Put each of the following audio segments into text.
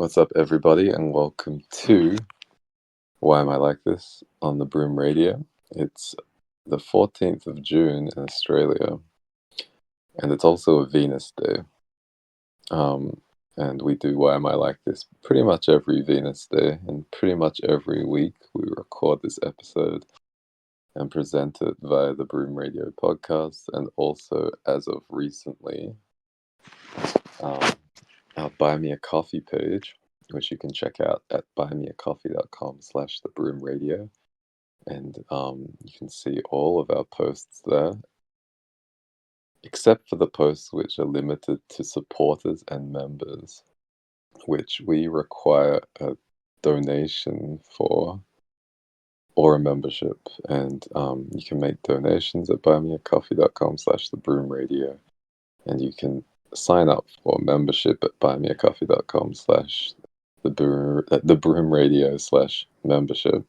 What's up, everybody, and welcome to Why Am I Like This on the Broom Radio. It's the 14th of June in Australia, and it's also a Venus Day. And we do Why Am I Like This pretty much every Venus Day, and pretty much every week we record this episode and present it via the Broom Radio podcast, and also, as of recently, our Buy Me a Coffee page, which you can check out at buymeacoffee.com/thebroomradio. And you can see all of our posts there, except for the posts which are limited to supporters and members, which we require a donation for or a membership. And you can make donations at buymeacoffee.com/thebroomradio. And you can sign up for membership at buymeacoffee.com/thebroomradio/membership.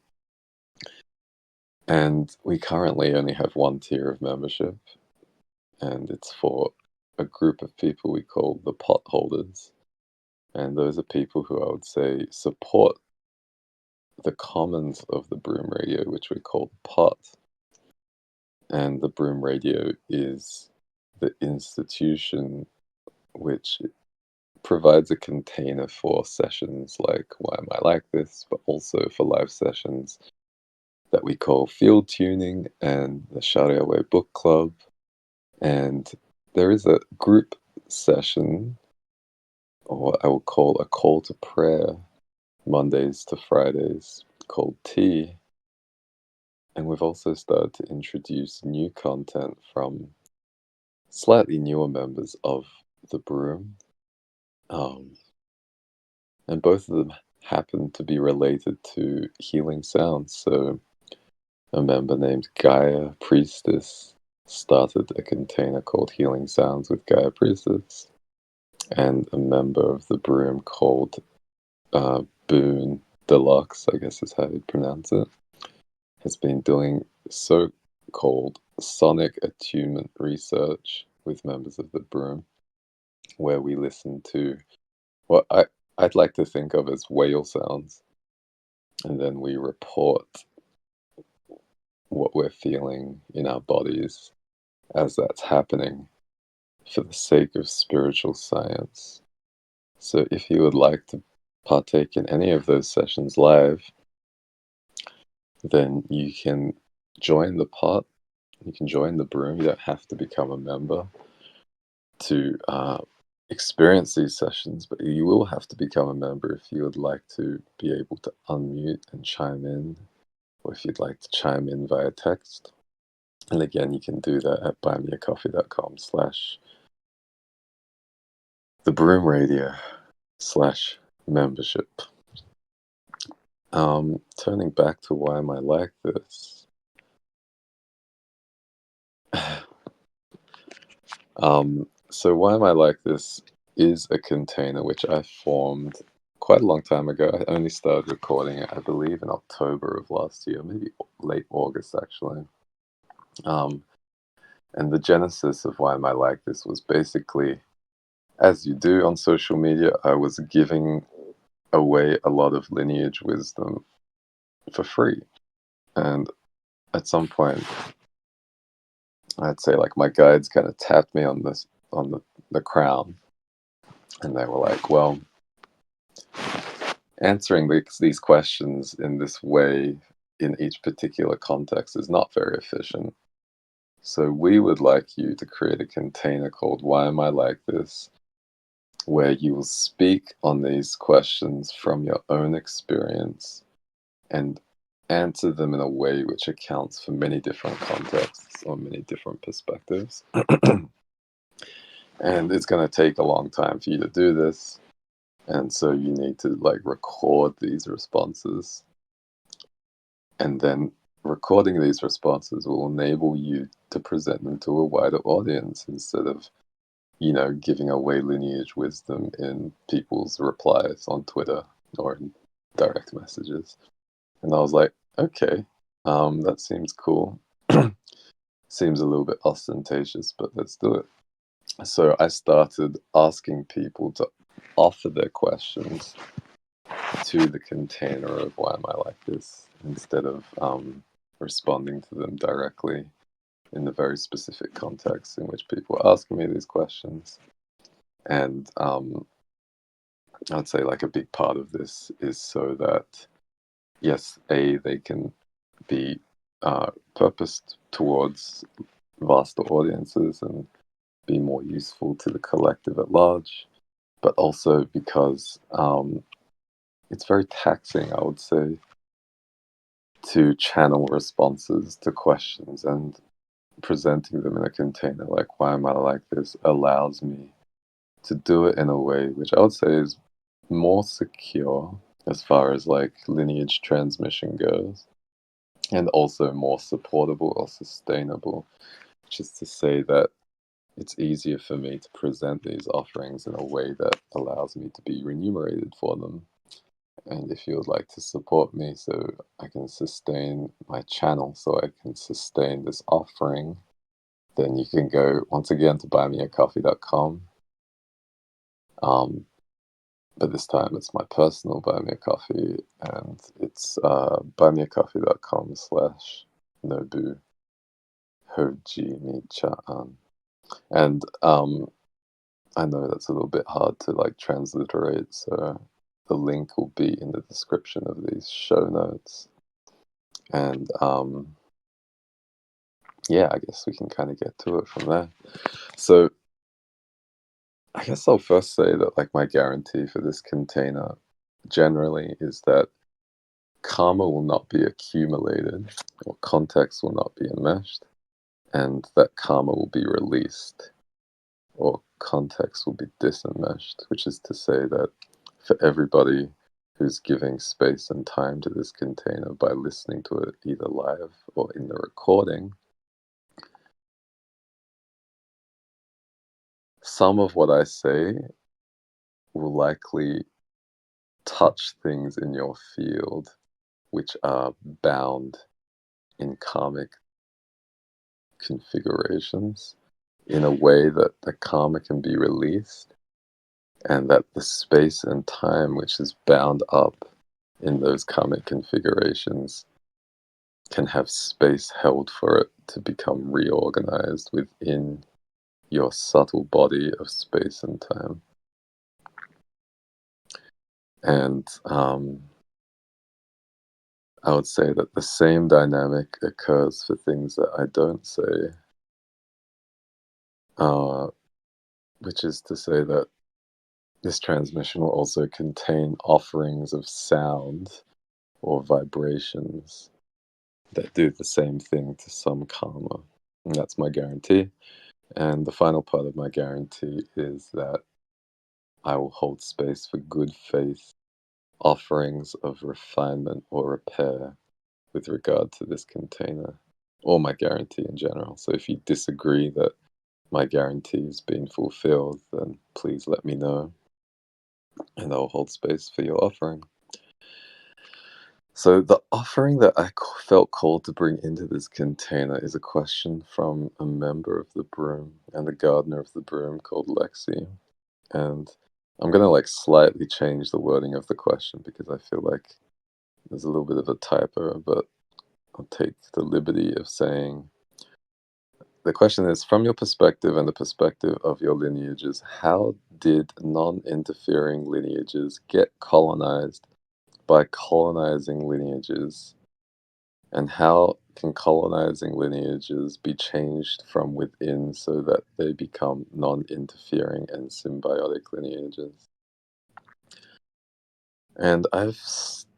And we currently only have one tier of membership, and it's for a group of people we call the pot holders. And those are people who I would say support the commons of the Broom Radio, which we call the pot. And the Broom Radio is the institution which provides a container for sessions like Why Am I Like This, but also for live sessions that we call Field Tuning and the Shari Away Book Club. And there is a group session, or I will call a call to prayer, Mondays to Fridays, called Tea. And we've also started to introduce new content from slightly newer members of the Broom. And both of them happen to be related to healing sounds. So a member named Gaia Priestess started a container called Healing Sounds with Gaia Priestess. And a member of the Broom called Boone Deluxe, I guess is how you pronounce it, has been doing so-called sonic attunement research with members of the Broom, where we listen to what I'd like to think of as whale sounds, and then we report what we're feeling in our bodies as that's happening for the sake of spiritual science. So if you would like to partake in any of those sessions live, then you can join the pot, you can join the Broom. You don't have to become a member to experience these sessions, but you will have to become a member if you would like to be able to unmute and chime in, or if you'd like to chime in via text. And again, you can do that at buymeacoffee.com/thebroomradio/membership. Turning back to why am I like this? So why am I like this is a container which I formed quite a long time ago. I only started recording it, I believe, in October of last year, maybe late August, actually. And the genesis of why am I like this was basically, as you do on social media, I was giving away a lot of lineage wisdom for free. And at some point, I'd say like my guides kind of tapped me on the crown, and they were like, well, answering these questions in this way in each particular context is not very efficient. So we would like you to create a container called Why Am I Like This, where you will speak on these questions from your own experience and answer them in a way which accounts for many different contexts or many different perspectives. And it's going to take a long time for you to do this. And so you need to like record these responses. And then recording these responses will enable you to present them to a wider audience instead of, giving away lineage wisdom in people's replies on Twitter or in direct messages. And I was like, okay, that seems cool. Seems a little bit ostentatious, but let's do it. So I started asking people to offer their questions to the container of why am I like this, instead of responding to them directly in the very specific context in which people are asking me these questions. And I'd say like a big part of this is so that, yes, they can be purposed towards vaster audiences and be more useful to the collective at large, but also because it's very taxing, I would say, to channel responses to questions, and presenting them in a container like why am I like this allows me to do it in a way which I would say is more secure as far as like lineage transmission goes, and also more supportable or sustainable, which is to say that it's easier for me to present these offerings in a way that allows me to be remunerated for them. And if you would like to support me so I can sustain my channel, so I can sustain this offering, then you can go once again to buymeacoffee.com. But this time it's my personal Buy Me a Coffee, and it's buymeacoffee.com/Nobu Hoji Mi Chaan. And I know that's a little bit hard to like transliterate, so the link will be in the description of these show notes. And yeah, I guess we can kind of get to it from there. So I guess I'll first say that like my guarantee for this container generally is that karma will not be accumulated, or context will not be enmeshed, and that karma will be released, or context will be disenmeshed, which is to say that for everybody who's giving space and time to this container by listening to it either live or in the recording, some of what I say will likely touch things in your field which are bound in karmic configurations in a way that the karma can be released, and that the space and time which is bound up in those karmic configurations can have space held for it to become reorganized within your subtle body of space and time. And I would say that the same dynamic occurs for things that I don't say, which is to say that this transmission will also contain offerings of sound or vibrations that do the same thing to some karma. And that's my guarantee. And the final part of my guarantee is that I will hold space for good faith offerings of refinement or repair with regard to this container, or my guarantee in general. So if you disagree that my guarantee has been fulfilled, then please let me know, and I'll hold space for your offering. So the offering that I felt called to bring into this container is a question from a member of the broom and the gardener of the broom called Lexi. And I'm going to like slightly change the wording of the question because I feel like there's a little bit of a typo, but I'll take the liberty of saying the question is, from your perspective and the perspective of your lineages, how did non-interfering lineages get colonized by colonizing lineages? And how can colonizing lineages be changed from within so that they become non-interfering and symbiotic lineages? And I've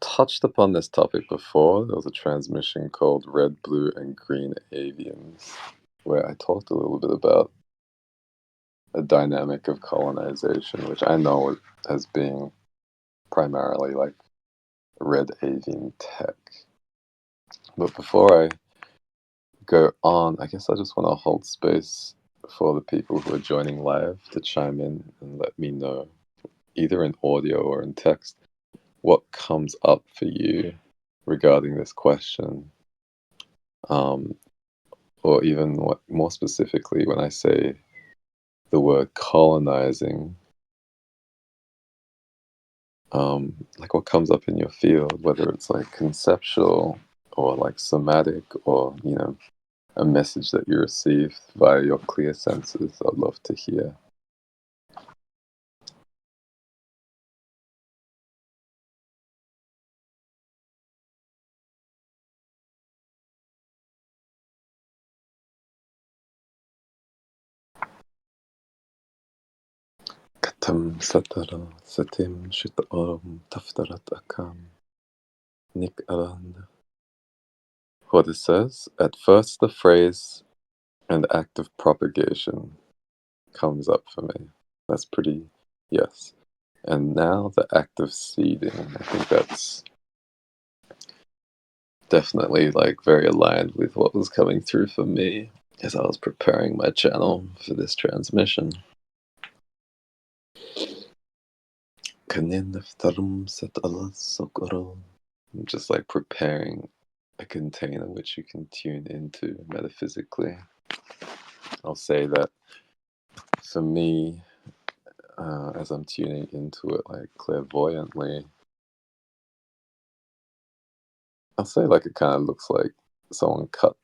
touched upon this topic before. There was a transmission called Red, Blue, and Green Avians, where I talked a little bit about a dynamic of colonization, which I know as being primarily like red avian tech. But before I go on, I guess I just want to hold space for the people who are joining live to chime in and let me know, either in audio or in text, what comes up for you regarding this question. Or even what, more specifically, when I say the word colonizing, like what comes up in your field, whether it's like conceptual or like somatic or, a message that you received via your clear senses. I'd love to hear. Katam satara satim shit oram taftarat akam nik aran. What it says, at first the phrase and act of propagation comes up for me. That's pretty, yes. And now the act of seeding, I think that's definitely like very aligned with what was coming through for me as I was preparing my channel for this transmission. Just like preparing a container which you can tune into metaphysically. I'll say that for me, as I'm tuning into it like clairvoyantly, I'll say like it kind of looks like someone cut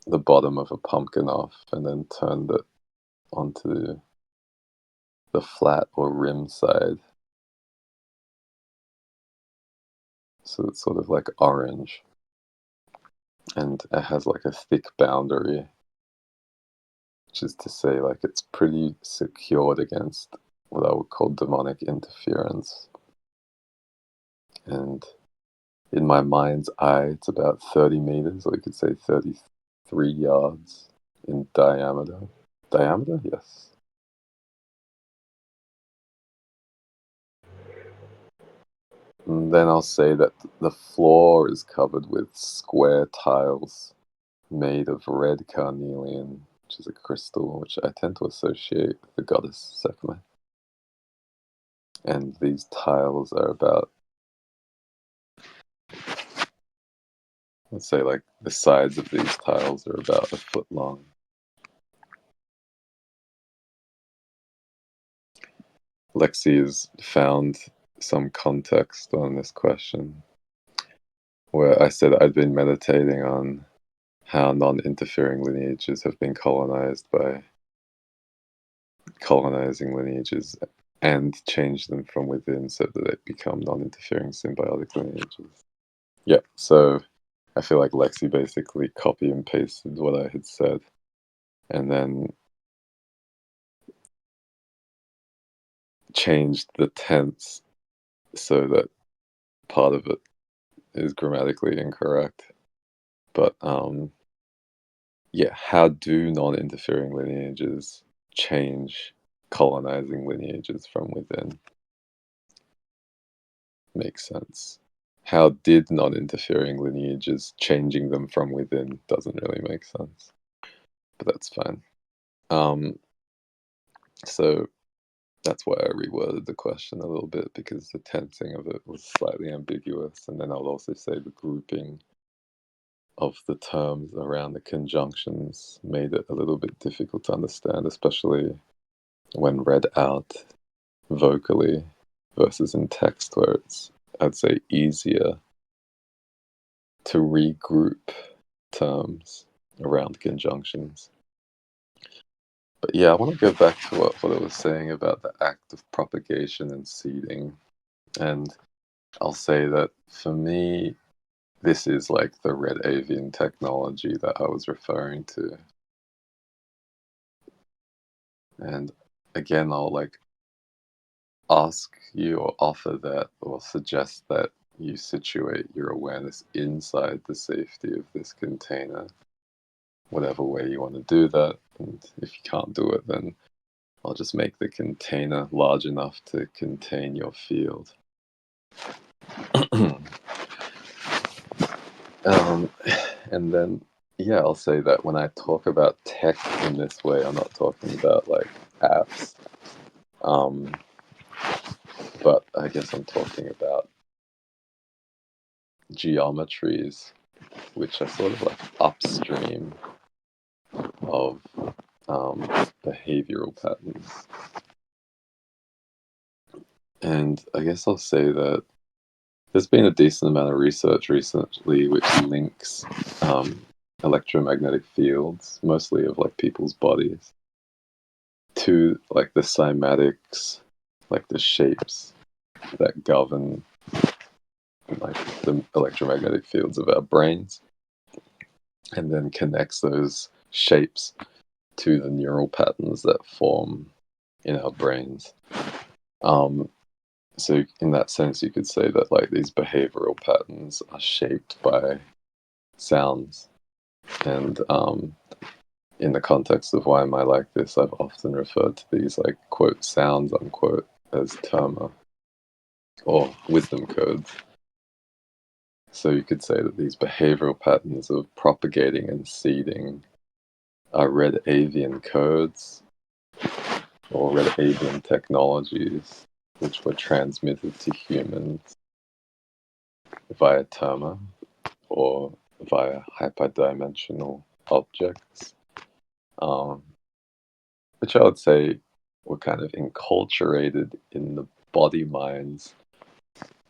the bottom of a pumpkin off and then turned it onto the flat or rim side. So it's sort of like orange. And it has like a thick boundary, which is to say like it's pretty secured against what I would call demonic interference. And in my mind's eye, it's about 30 meters, or you could say 33 yards in diameter. Diameter? Yes. And then I'll say that the floor is covered with square tiles made of red carnelian, which is a crystal which I tend to associate with the goddess Sekhmet. And these tiles are about, let's say, like the sides of these tiles are about a foot long. Lexi has found some context on this question where I said I'd been meditating on how non-interfering lineages have been colonized by colonizing lineages and change them from within so that they become non-interfering symbiotic lineages. Yeah, so I feel like Lexi basically copy and pasted what I had said and then changed the tense so that part of it is grammatically incorrect. But yeah, how do non-interfering lineages change colonizing lineages from within? Makes sense. How did non-interfering lineages changing them from within doesn't really make sense, but that's fine. So that's why I reworded the question a little bit, because the tensing of it was slightly ambiguous, and then I would also say the grouping of the terms around the conjunctions made it a little bit difficult to understand, especially when read out vocally versus in text, where it's, I'd say, easier to regroup terms around conjunctions. But yeah, I want to go back to what I was saying about the act of propagation and seeding. And I'll say that for me, this is like the red avian technology that I was referring to. And again, I'll like ask you or offer that or suggest that you situate your awareness inside the safety of this container, whatever way you want to do that. And if you can't do it, then I'll just make the container large enough to contain your field. And then, yeah, I'll say that when I talk about tech in this way, I'm not talking about like apps, but I guess I'm talking about geometries, which are sort of like upstream of behavioral patterns. And I guess I'll say that there's been a decent amount of research recently which links um, electromagnetic fields, mostly of like people's bodies, to like the cymatics, like the shapes that govern like the electromagnetic fields of our brains, and then connects those shapes to the neural patterns that form in our brains. Um, so in that sense, you could say that like these behavioral patterns are shaped by sounds. And in the context of why am I like this, I've often referred to these like quote sounds unquote as terma or wisdom codes. So you could say that these behavioral patterns of propagating and seeding are red avian codes or red avian technologies, which were transmitted to humans via terma or via hyperdimensional objects, um, which I would say were kind of enculturated in the body minds,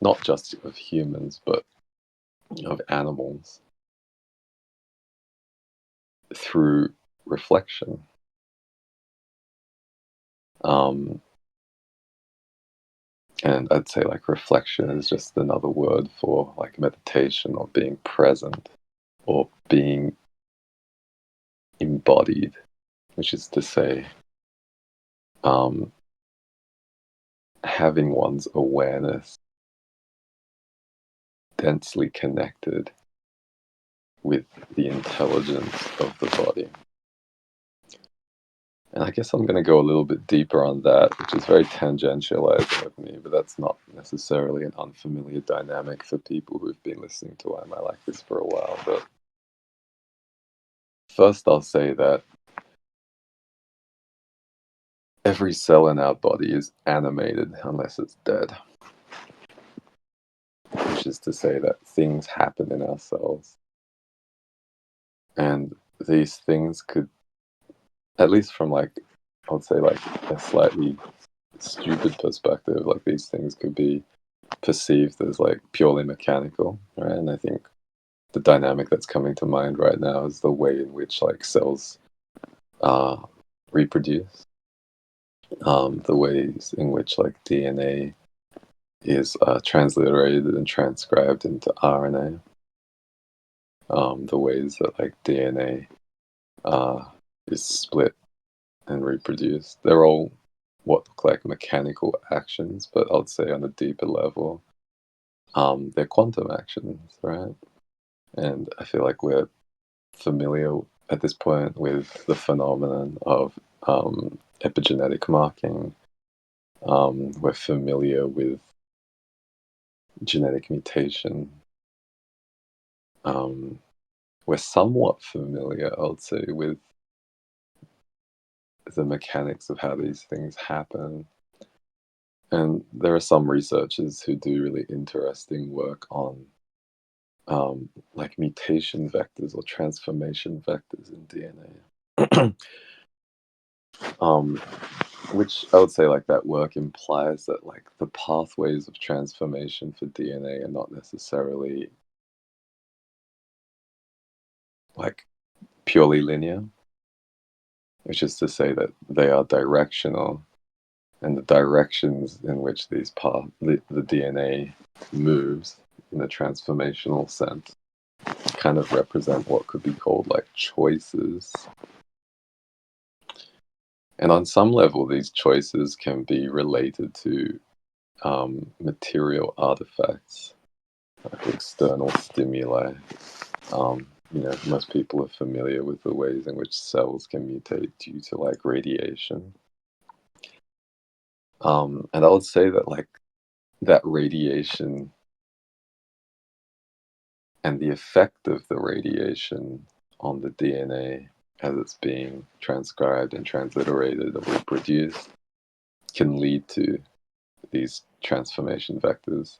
not just of humans, but of animals through reflection. Um, and I'd say like reflection is just another word for like meditation or being present or being embodied, which is to say, um, having one's awareness densely connected with the intelligence of the body. And I guess I'm going to go a little bit deeper on that, which is very tangentializing of me, but that's not necessarily an unfamiliar dynamic for people who've been listening to Why Am I Like This for a while. But first, I'll say that every cell in our body is animated unless it's dead, which is to say that things happen in our cells. And these things could, at least from like, I would say like a slightly stupid perspective, like these things could be perceived as like purely mechanical, right? And I think the dynamic that's coming to mind right now is the way in which like cells reproduce, the ways in which like DNA is transliterated and transcribed into RNA, the ways that like DNA is split and reproduced. They're all what look like mechanical actions, but I'd say on a deeper level, they're quantum actions, right? And I feel like we're familiar at this point with the phenomenon of epigenetic marking. We're familiar with genetic mutation. Um, we're somewhat familiar, I would say, with the mechanics of how these things happen. And there are some researchers who do really interesting work on like mutation vectors or transformation vectors in DNA. um, which I would say like that work implies that like the pathways of transformation for DNA are not necessarily like purely linear, which is to say that they are directional, and the directions in which the DNA moves in a transformational sense kind of represent what could be called like choices. And on some level, these choices can be related to material artifacts, like external stimuli. Most people are familiar with the ways in which cells can mutate due to like radiation. And I would say that like that radiation and the effect of the radiation on the DNA as it's being transcribed and transliterated and reproduced can lead to these transformation vectors.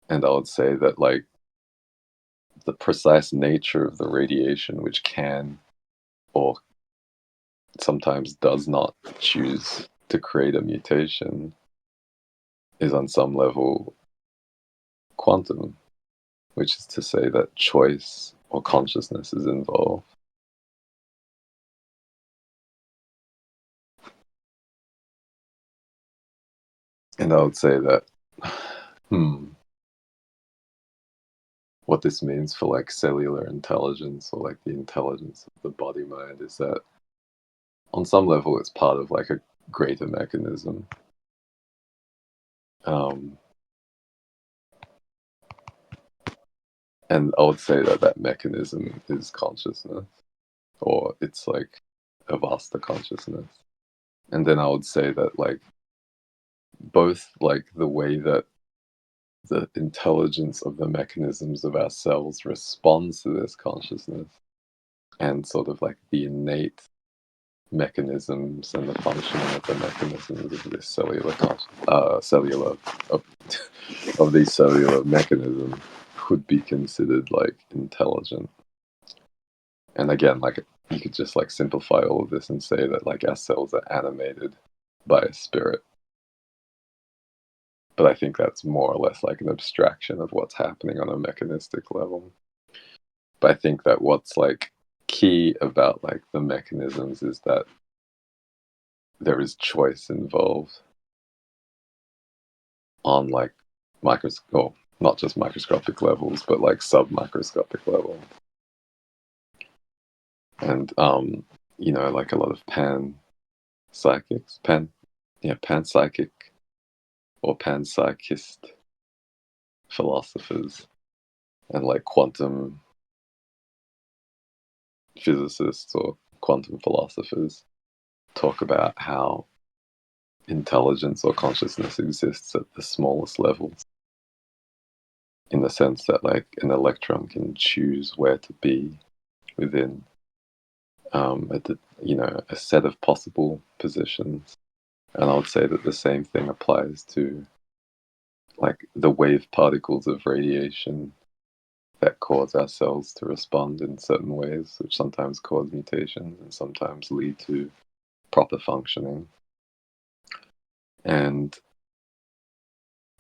And I would say that like the precise nature of the radiation, which can or sometimes does not choose to create a mutation, is on some level quantum, which is to say that choice or consciousness is involved. And I would say that, what this means for like cellular intelligence or like the intelligence of the body mind is that on some level it's part of like a greater mechanism. Um, and I would say that that mechanism is consciousness, or it's like a vaster consciousness. And then I would say that like both like the way that the intelligence of the mechanisms of our cells responds to this consciousness and sort of like the innate mechanisms and the functioning of the mechanisms of this cellular of, of these cellular mechanisms could be considered like intelligent. And again, like you could just like simplify all of this and say that like our cells are animated by a spirit. But I think that's more or less like an abstraction of what's happening on a mechanistic level. But I think that what's like key about like the mechanisms is that there is choice involved on like microscope, not just microscopic levels, but like sub-microscopic level. And you know, like a lot of panpsychic or panpsychist philosophers and like quantum physicists or quantum philosophers talk about how intelligence or consciousness exists at the smallest levels, in the sense that like an electron can choose where to be within a set of possible positions. And I would say that the same thing applies to like the wave particles of radiation that cause our cells to respond in certain ways, which sometimes cause mutations and sometimes lead to proper functioning. And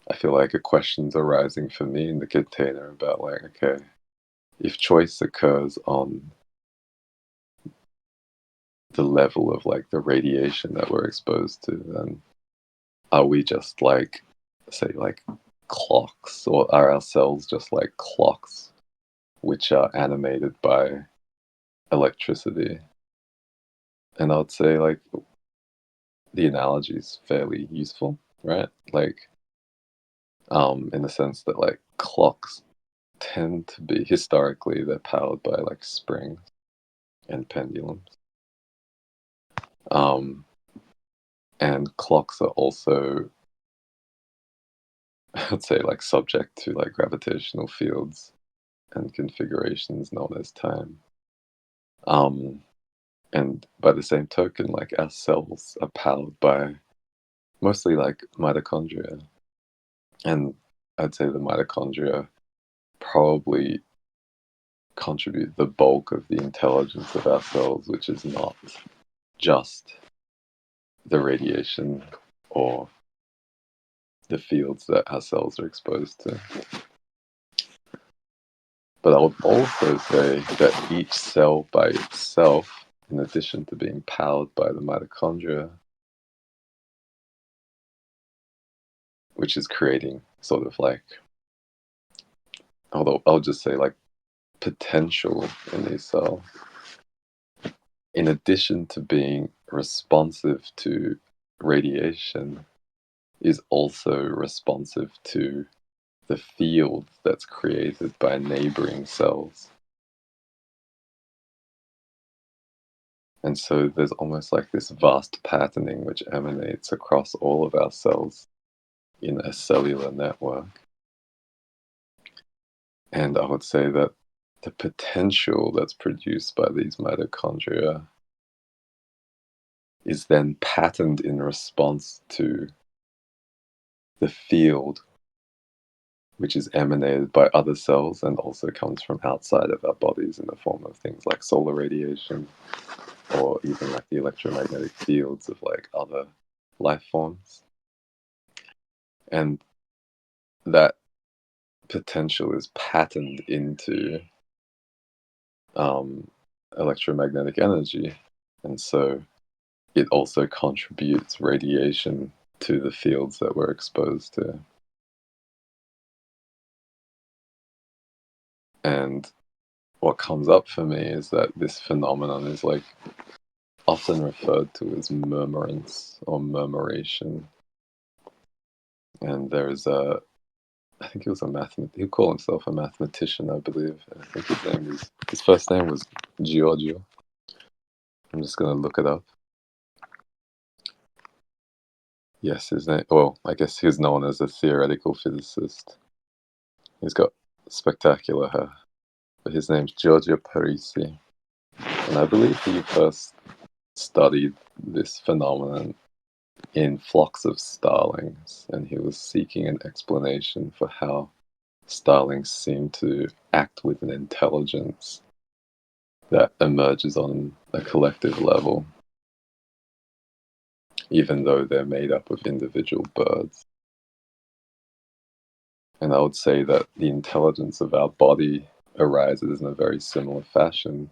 I feel like a question's arising for me in the container about like, okay, if choice occurs on the level of like the radiation that we're exposed to, then are we just like, say, like clocks, or are our cells just like clocks which are animated by electricity? And I would say like the analogy is fairly useful, right? Like, in the sense that like clocks tend to be, historically they're powered by like springs and pendulums. Um, and clocks are also, I'd say, like subject to like gravitational fields and configurations known as time. Um, and by the same token, like our cells are powered by mostly like mitochondria. And I'd say the mitochondria probably contribute the bulk of the intelligence of our cells, which is not just the radiation or the fields that our cells are exposed to. But I would also say that each cell by itself, in addition to being powered by the mitochondria, which is creating sort of like, although I'll just say like potential in these cells, in addition to being responsive to radiation, is also responsive to the field that's created by neighboring cells. And so there's almost like this vast patterning which emanates across all of our cells in a cellular network. And I would say that the potential that's produced by these mitochondria is then patterned in response to the field which is emanated by other cells and also comes from outside of our bodies in the form of things like solar radiation or even like the electromagnetic fields of like other life forms. And that potential is patterned into um, electromagnetic energy. And so it also contributes radiation to the fields that we're exposed to. And what comes up for me is that this phenomenon is like often referred to as murmurance or murmuration. And there's I think he was he called himself a mathematician, I believe. I think his first name was Giorgio. I'm just going to look it up. Yes, his name, well, I guess he was known as a theoretical physicist. He's got spectacular hair. But his name's Giorgio Parisi. And I believe he first studied this phenomenon in flocks of starlings, and he was seeking an explanation for how starlings seem to act with an intelligence that emerges on a collective level, even though they're made up of individual birds. And I would say that the intelligence of our body arises in a very similar fashion,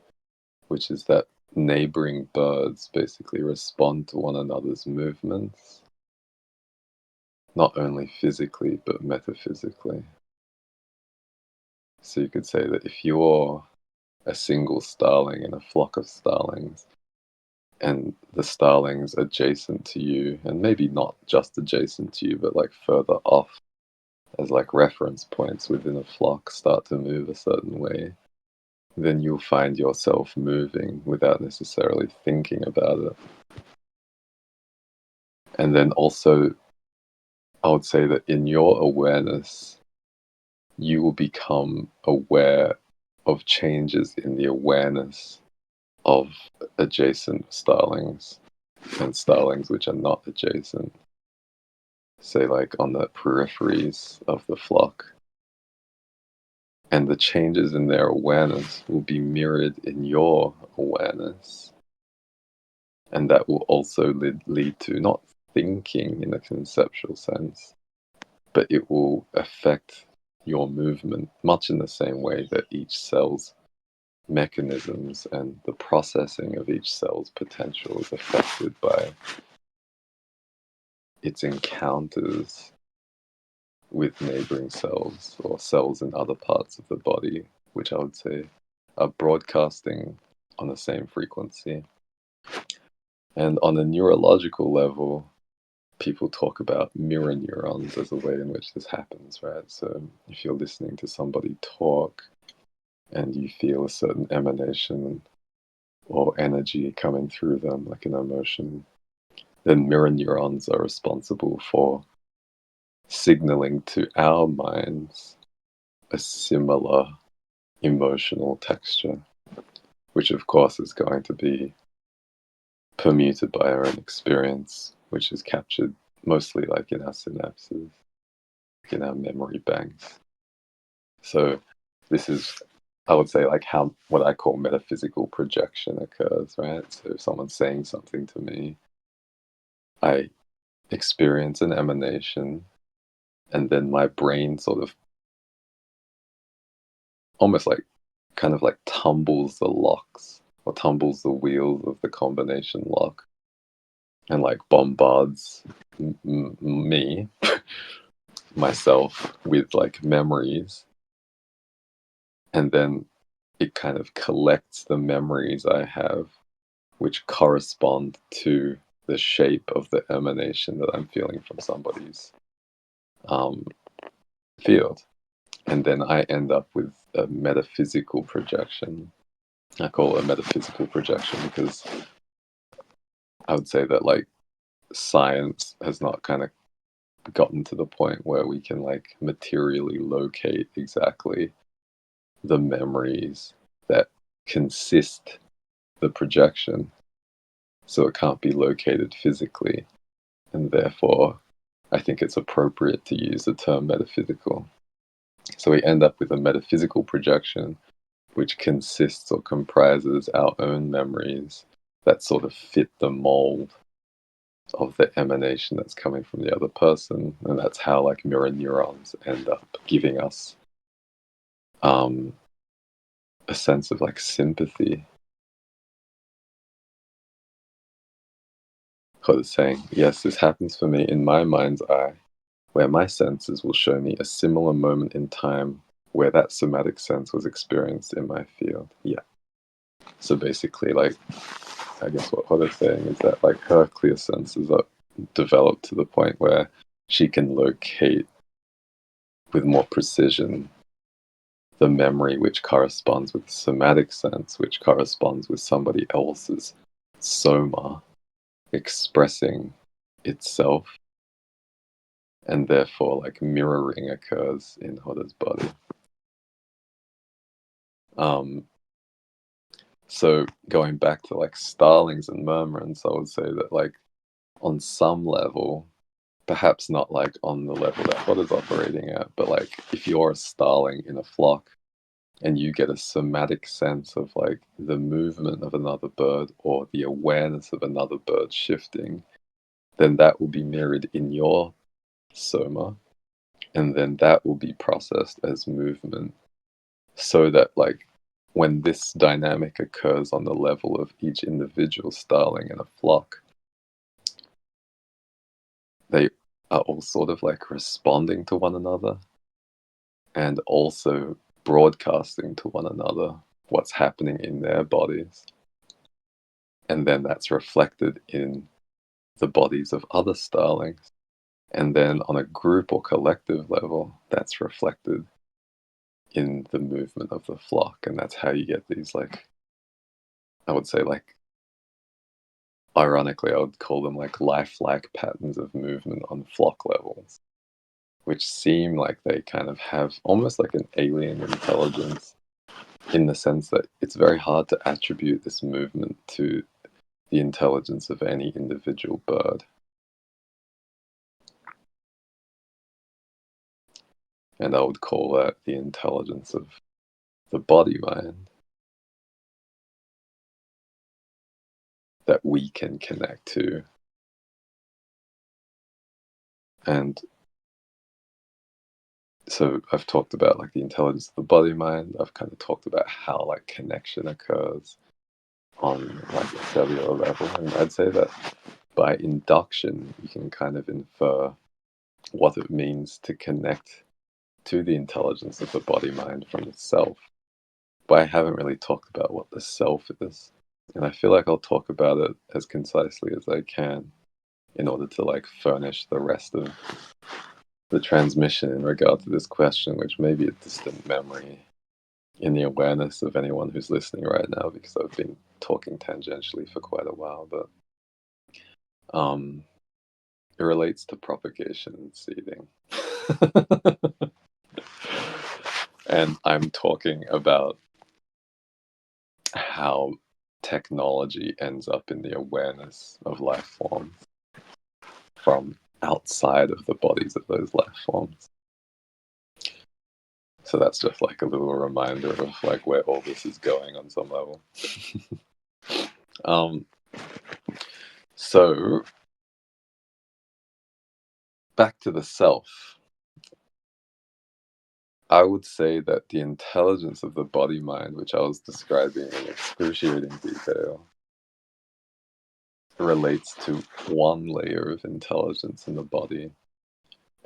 which is that neighboring birds basically respond to one another's movements, not only physically, but metaphysically. So you could say that if you're a single starling in a flock of starlings, and the starlings adjacent to you, and maybe not just adjacent to you, but like further off as like reference points within a flock, start to move a certain way, then you'll find yourself moving without necessarily thinking about it. And then also, I would say that in your awareness, you will become aware of changes in the awareness of adjacent starlings and starlings which are not adjacent, say like on the peripheries of the flock. And the changes in their awareness will be mirrored in your awareness. And that will also lead to not thinking in a conceptual sense, but it will affect your movement much in the same way that each cell's mechanisms and the processing of each cell's potential is affected by its encounters with neighboring cells or cells in other parts of the body, which I would say are broadcasting on the same frequency. And on a neurological level, people talk about mirror neurons as a way in which this happens, right? So if you're listening to somebody talk and you feel a certain emanation or energy coming through them, like an emotion, then mirror neurons are responsible for signaling to our minds a similar emotional texture, which of course is going to be permuted by our own experience, which is captured mostly like in our synapses, in our memory banks. So this is, I would say, like how what I call metaphysical projection occurs, right? So if someone's saying something to me, I experience an emanation, and then my brain sort of almost like kind of like tumbles the locks or tumbles the wheels of the combination lock and like bombards me myself with like memories, and then it kind of collects the memories I have which correspond to the shape of the emanation that I'm feeling from somebody's um, field. And then I end up with a metaphysical projection. I call it a metaphysical projection because I would say that like science has not kind of gotten to the point where we can like materially locate exactly the memories that consist the projection. So it can't be located physically. And therefore, I think it's appropriate to use the term metaphysical. So we end up with a metaphysical projection which consists or comprises our own memories that sort of fit the mold of the emanation that's coming from the other person, and that's how like mirror neurons end up giving us a sense of like sympathy. Because it's saying, yes, this happens for me in my mind's eye, where my senses will show me a similar moment in time where that somatic sense was experienced in my field. Yeah. So basically, like, I guess what it's saying is that like her clear senses are developed to the point where she can locate with more precision the memory which corresponds with the somatic sense, which corresponds with somebody else's soma expressing itself, and therefore like mirroring occurs in Hoda's body. So going back to like starlings and murmurants, I would say that like on some level, perhaps not like on the level that Hoda's operating at, but like if you're a starling in a flock and you get a somatic sense of like the movement of another bird or the awareness of another bird shifting, then that will be mirrored in your soma, and then that will be processed as movement, so that like when this dynamic occurs on the level of each individual starling in a flock, they are all sort of like responding to one another and also broadcasting to one another what's happening in their bodies. And then that's reflected in the bodies of other starlings. And then on a group or collective level, that's reflected in the movement of the flock. And that's how you get these, like, I would say, like, ironically, I would call them like lifelike patterns of movement on flock levels, which seem like they kind of have almost like an alien intelligence, in the sense that it's very hard to attribute this movement to the intelligence of any individual bird. And I would call that the intelligence of the body mind that we can connect to. And so I've talked about like the intelligence of the body mind. I've kind of talked about how like connection occurs on like a cellular level. And I'd say that by induction, you can kind of infer what it means to connect to the intelligence of the body mind from the self. But I haven't really talked about what the self is. And I feel like I'll talk about it as concisely as I can in order to like furnish the rest of the transmission in regard to this question, which may be a distant memory in the awareness of anyone who's listening right now, because I've been talking tangentially for quite a while. But it relates to propagation and seeding. And I'm talking about how technology ends up in the awareness of life forms from outside of the bodies of those life forms. So that's just like a little reminder of like where all this is going on some level. So back to the self. I would say that the intelligence of the body mind, which I was describing in excruciating detail, relates to one layer of intelligence in the body.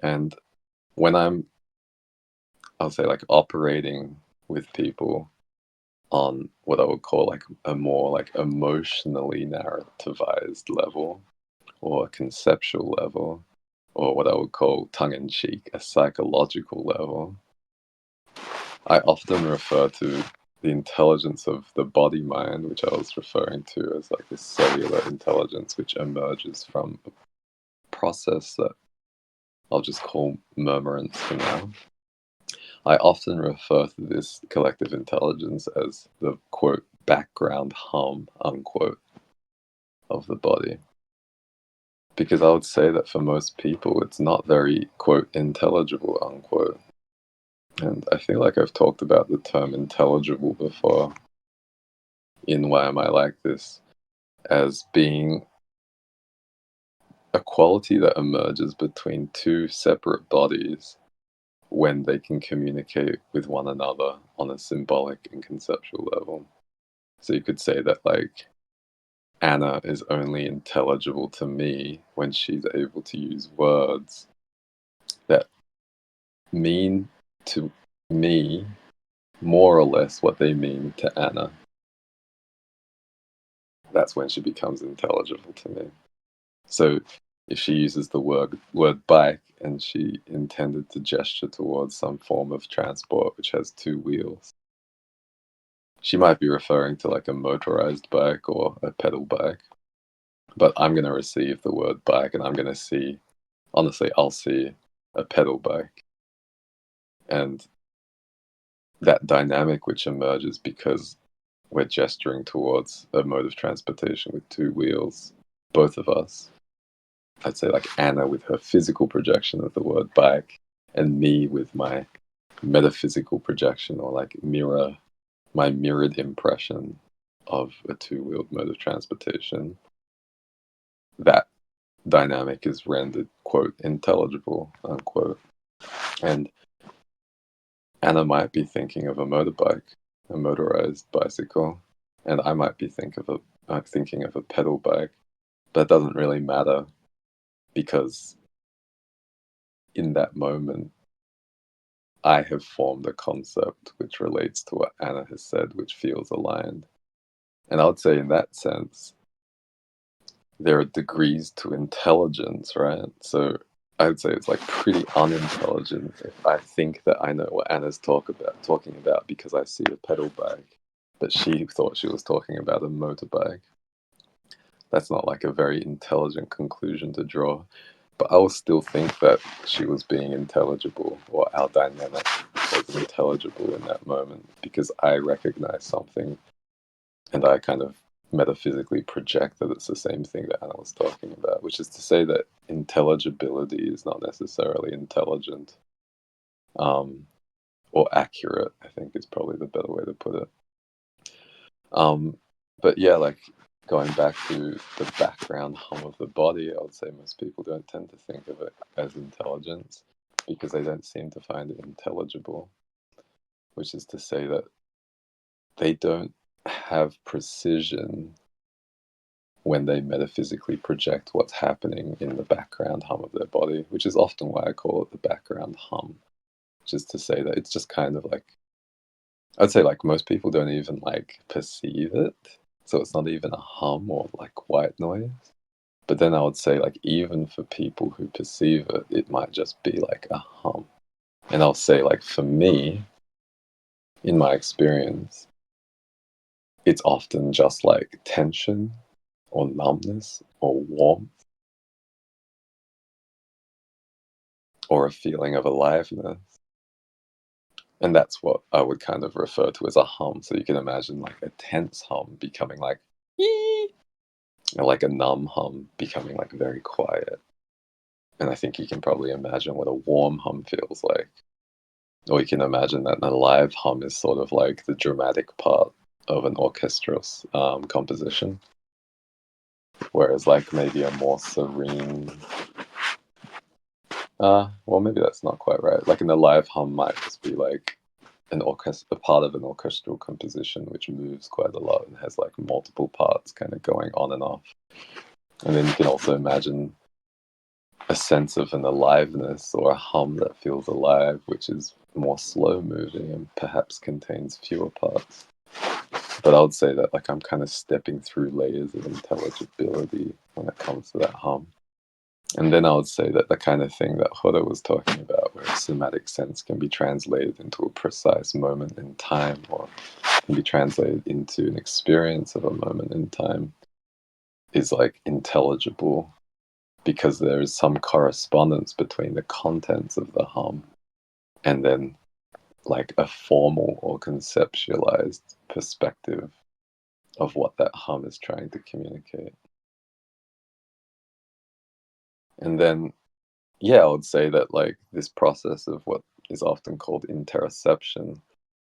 And when I'll say like operating with people on what I would call like a more like emotionally narrativized level or a conceptual level, or what I would call tongue-in-cheek a psychological level, I often refer to the intelligence of the body mind, which I was referring to as like this cellular intelligence which emerges from a process that I'll just call murmurance for now. I often refer to this collective intelligence as the quote background hum unquote of the body. Because I would say that for most people it's not very quote intelligible unquote. And I feel like I've talked about the term intelligible before in Why Am I Like This as being a quality that emerges between two separate bodies when they can communicate with one another on a symbolic and conceptual level. So you could say that, like, Anna is only intelligible to me when she's able to use words that mean to me more or less what they mean to Anna. That's when she becomes intelligible to me. So if she uses the word bike and she intended to gesture towards some form of transport which has two wheels, she might be referring to like a motorized bike or a pedal bike. But I'm going to receive the word bike and I'm going to see, honestly, I'll see a pedal bike. And that dynamic which emerges because we're gesturing towards a mode of transportation with two wheels, both of us. I'd say like Anna with her physical projection of the word bike, and me with my metaphysical projection, or like my mirrored impression of a two-wheeled mode of transportation. That dynamic is rendered, quote, intelligible, unquote. And Anna might be thinking of a motorbike, a motorized bicycle, and I might be thinking of a pedal bike. But it doesn't really matter, because in that moment, I have formed a concept which relates to what Anna has said, which feels aligned. And I would say, in that sense, there are degrees to intelligence, right? So I'd say it's like pretty unintelligent if I think that I know what Anna's talking about because I see a pedal bike, but she thought she was talking about a motorbike. That's not like a very intelligent conclusion to draw. But I will still think that she was being intelligible, or our dynamic was intelligible in that moment, because I recognize something and I kind of metaphysically project that it's the same thing that Anna was talking about, which is to say that intelligibility is not necessarily intelligent, or accurate, I think is probably the better way to put it. But yeah, like, going back to the background hum of the body, I would say most people don't tend to think of it as intelligence because they don't seem to find it intelligible, which is to say that they don't have precision when they metaphysically project what's happening in the background hum of their body, which is often why I call it the background hum, which is to say that it's just kind of like, I'd say like most people don't even like perceive it. So it's not even a hum or like white noise. But then I would say, like, even for people who perceive it, it might just be like a hum. And I'll say, like, for me, in my experience, it's often just like tension or numbness or warmth or a feeling of aliveness. And that's what I would kind of refer to as a hum. So you can imagine like a tense hum becoming like, "ee," or like a numb hum becoming like very quiet. And I think you can probably imagine what a warm hum feels like. Or you can imagine that an alive hum is sort of like the dramatic part of an orchestral composition, whereas like maybe a more serene, well, maybe that's not quite right. Like an alive hum might just be like a part of an orchestral composition which moves quite a lot and has like multiple parts kind of going on and off. And then you can also imagine a sense of an aliveness or a hum that feels alive, which is more slow moving and perhaps contains fewer parts. But I would say that like I'm kind of stepping through layers of intelligibility when it comes to that hum. And then I would say that the kind of thing that Hoda was talking about, where a somatic sense can be translated into a precise moment in time, or can be translated into an experience of a moment in time, is like intelligible because there is some correspondence between the contents of the hum and then like a formal or conceptualized perspective of what that hum is trying to communicate. And then, yeah, I would say that like this process of what is often called interoception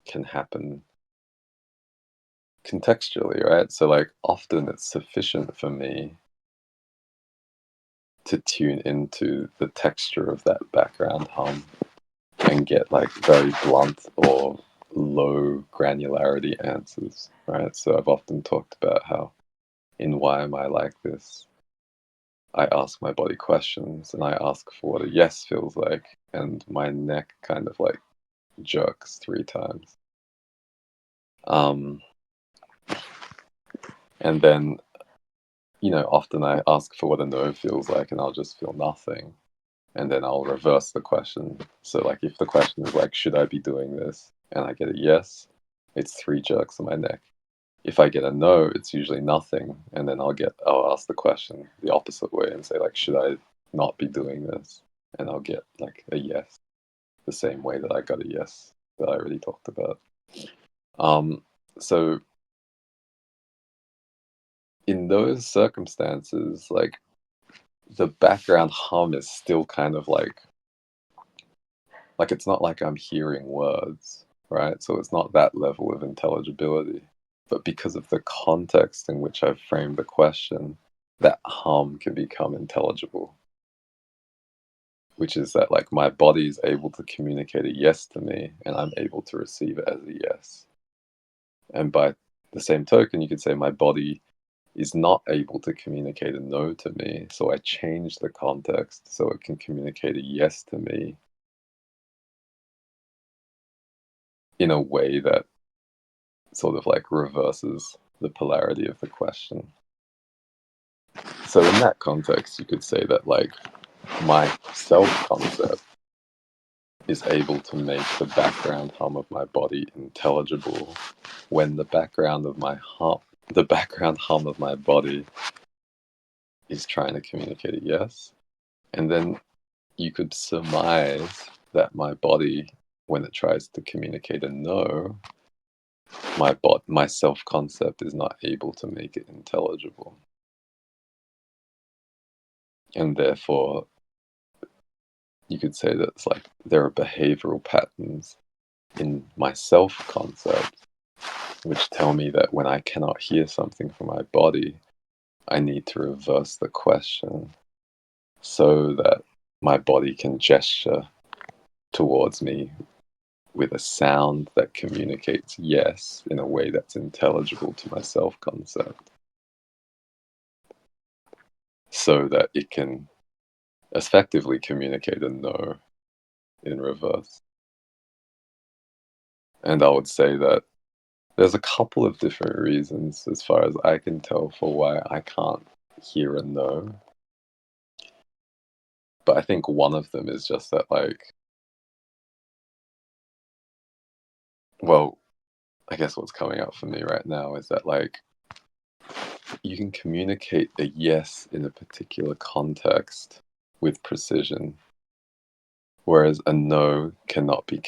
can happen contextually, right? So like often it's sufficient for me to tune into the texture of that background hum and get like very blunt or low granularity answers, right? So I've often talked about how in Why Am I Like This, I ask my body questions and I ask for what a yes feels like, and my neck kind of like jerks 3 times. Um, and then, often I ask for what a no feels like and I'll just feel nothing. And then I'll reverse the question. So, like, if the question is like, should I be doing this? And I get a yes, it's 3 jerks on my neck. If I get a no, it's usually nothing. And then I'll ask the question the opposite way and say, like, should I not be doing this? And I'll get like a yes, the same way that I got a yes that I already talked about. So in those circumstances, like, the background hum is still kind of like it's not like I'm hearing words, right? So it's not that level of intelligibility. But because of the context in which I've framed the question, that hum can become intelligible, which is that like my body is able to communicate a yes to me and I'm able to receive it as a yes. And by the same token, you could say my body is not able to communicate a no to me. So I change the context so it can communicate a yes to me in a way that sort of like reverses the polarity of the question. So in that context, you could say that like my self concept is able to make the background hum of my body intelligible when the background hum of my body is trying to communicate a yes. And then you could surmise that my body, when it tries to communicate a no, my self concept is not able to make it intelligible. And therefore, you could say that it's like there are behavioral patterns in my self concept which tell me that when I cannot hear something from my body, I need to reverse the question so that my body can gesture towards me with a sound that communicates yes in a way that's intelligible to my self concept so that it can effectively communicate a no in reverse. And I would say that there's a couple of different reasons, as far as I can tell, for why I can't hear a no. But I think one of them is just that, like, well, I guess what's coming up for me right now is that, like, you can communicate a yes in a particular context with precision, whereas a no cannot be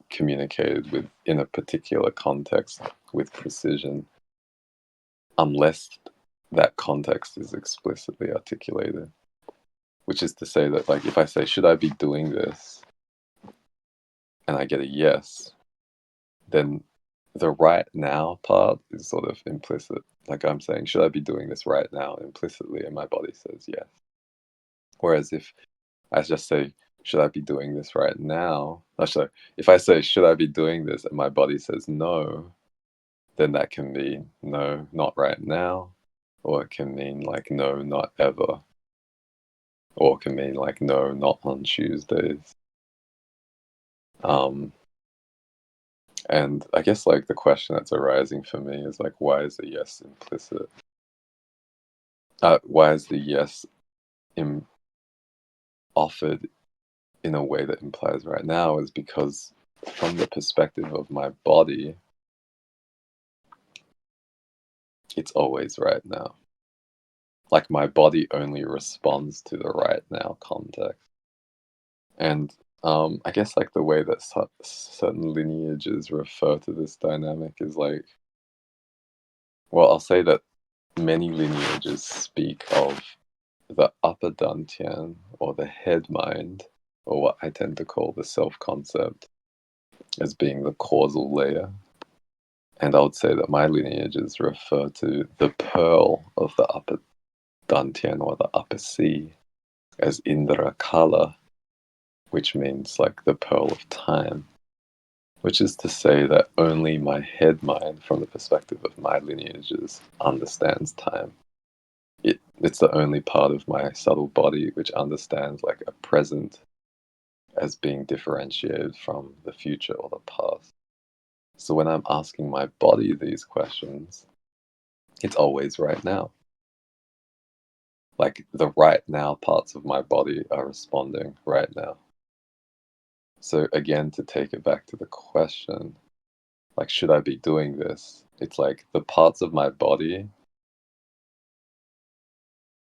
communicated with in a particular context with precision unless that context is explicitly articulated. Which is to say that, like, if I say, should I be doing this? And I get a yes, then the right now part is sort of implicit. Like I'm saying, should I be doing this right now implicitly? And my body says yes. Whereas if I just say, should I be doing this right now? Sorry, if I say, should I be doing this? And my body says no, then that can mean no, not right now. Or it can mean like no, not ever. Or it can mean like no, not on Tuesdays. Um, And I guess like the question that's arising for me is like, why is the yes implicit? Why is the yes Im- offered in a way that implies right now? Is because from the perspective of my body, it's always right now. Like my body only responds to the right now context. And I guess like the way that certain lineages refer to this dynamic is like, well, I'll say that many lineages speak of the upper dantian or the head mind, or what I tend to call the self concept, as being the causal layer. And I would say that my lineages refer to the pearl of the upper dantian or the upper sea as Indra Kala, which means like the pearl of time, which is to say that only my head mind, from the perspective of my lineages, understands time. It's the only part of my subtle body which understands like a present as being differentiated from the future or the past. So when I'm asking my body these questions, it's always right now. Like the right now parts of my body are responding right now. So again, to take it back to the question, like, should I be doing this? It's like the parts of my body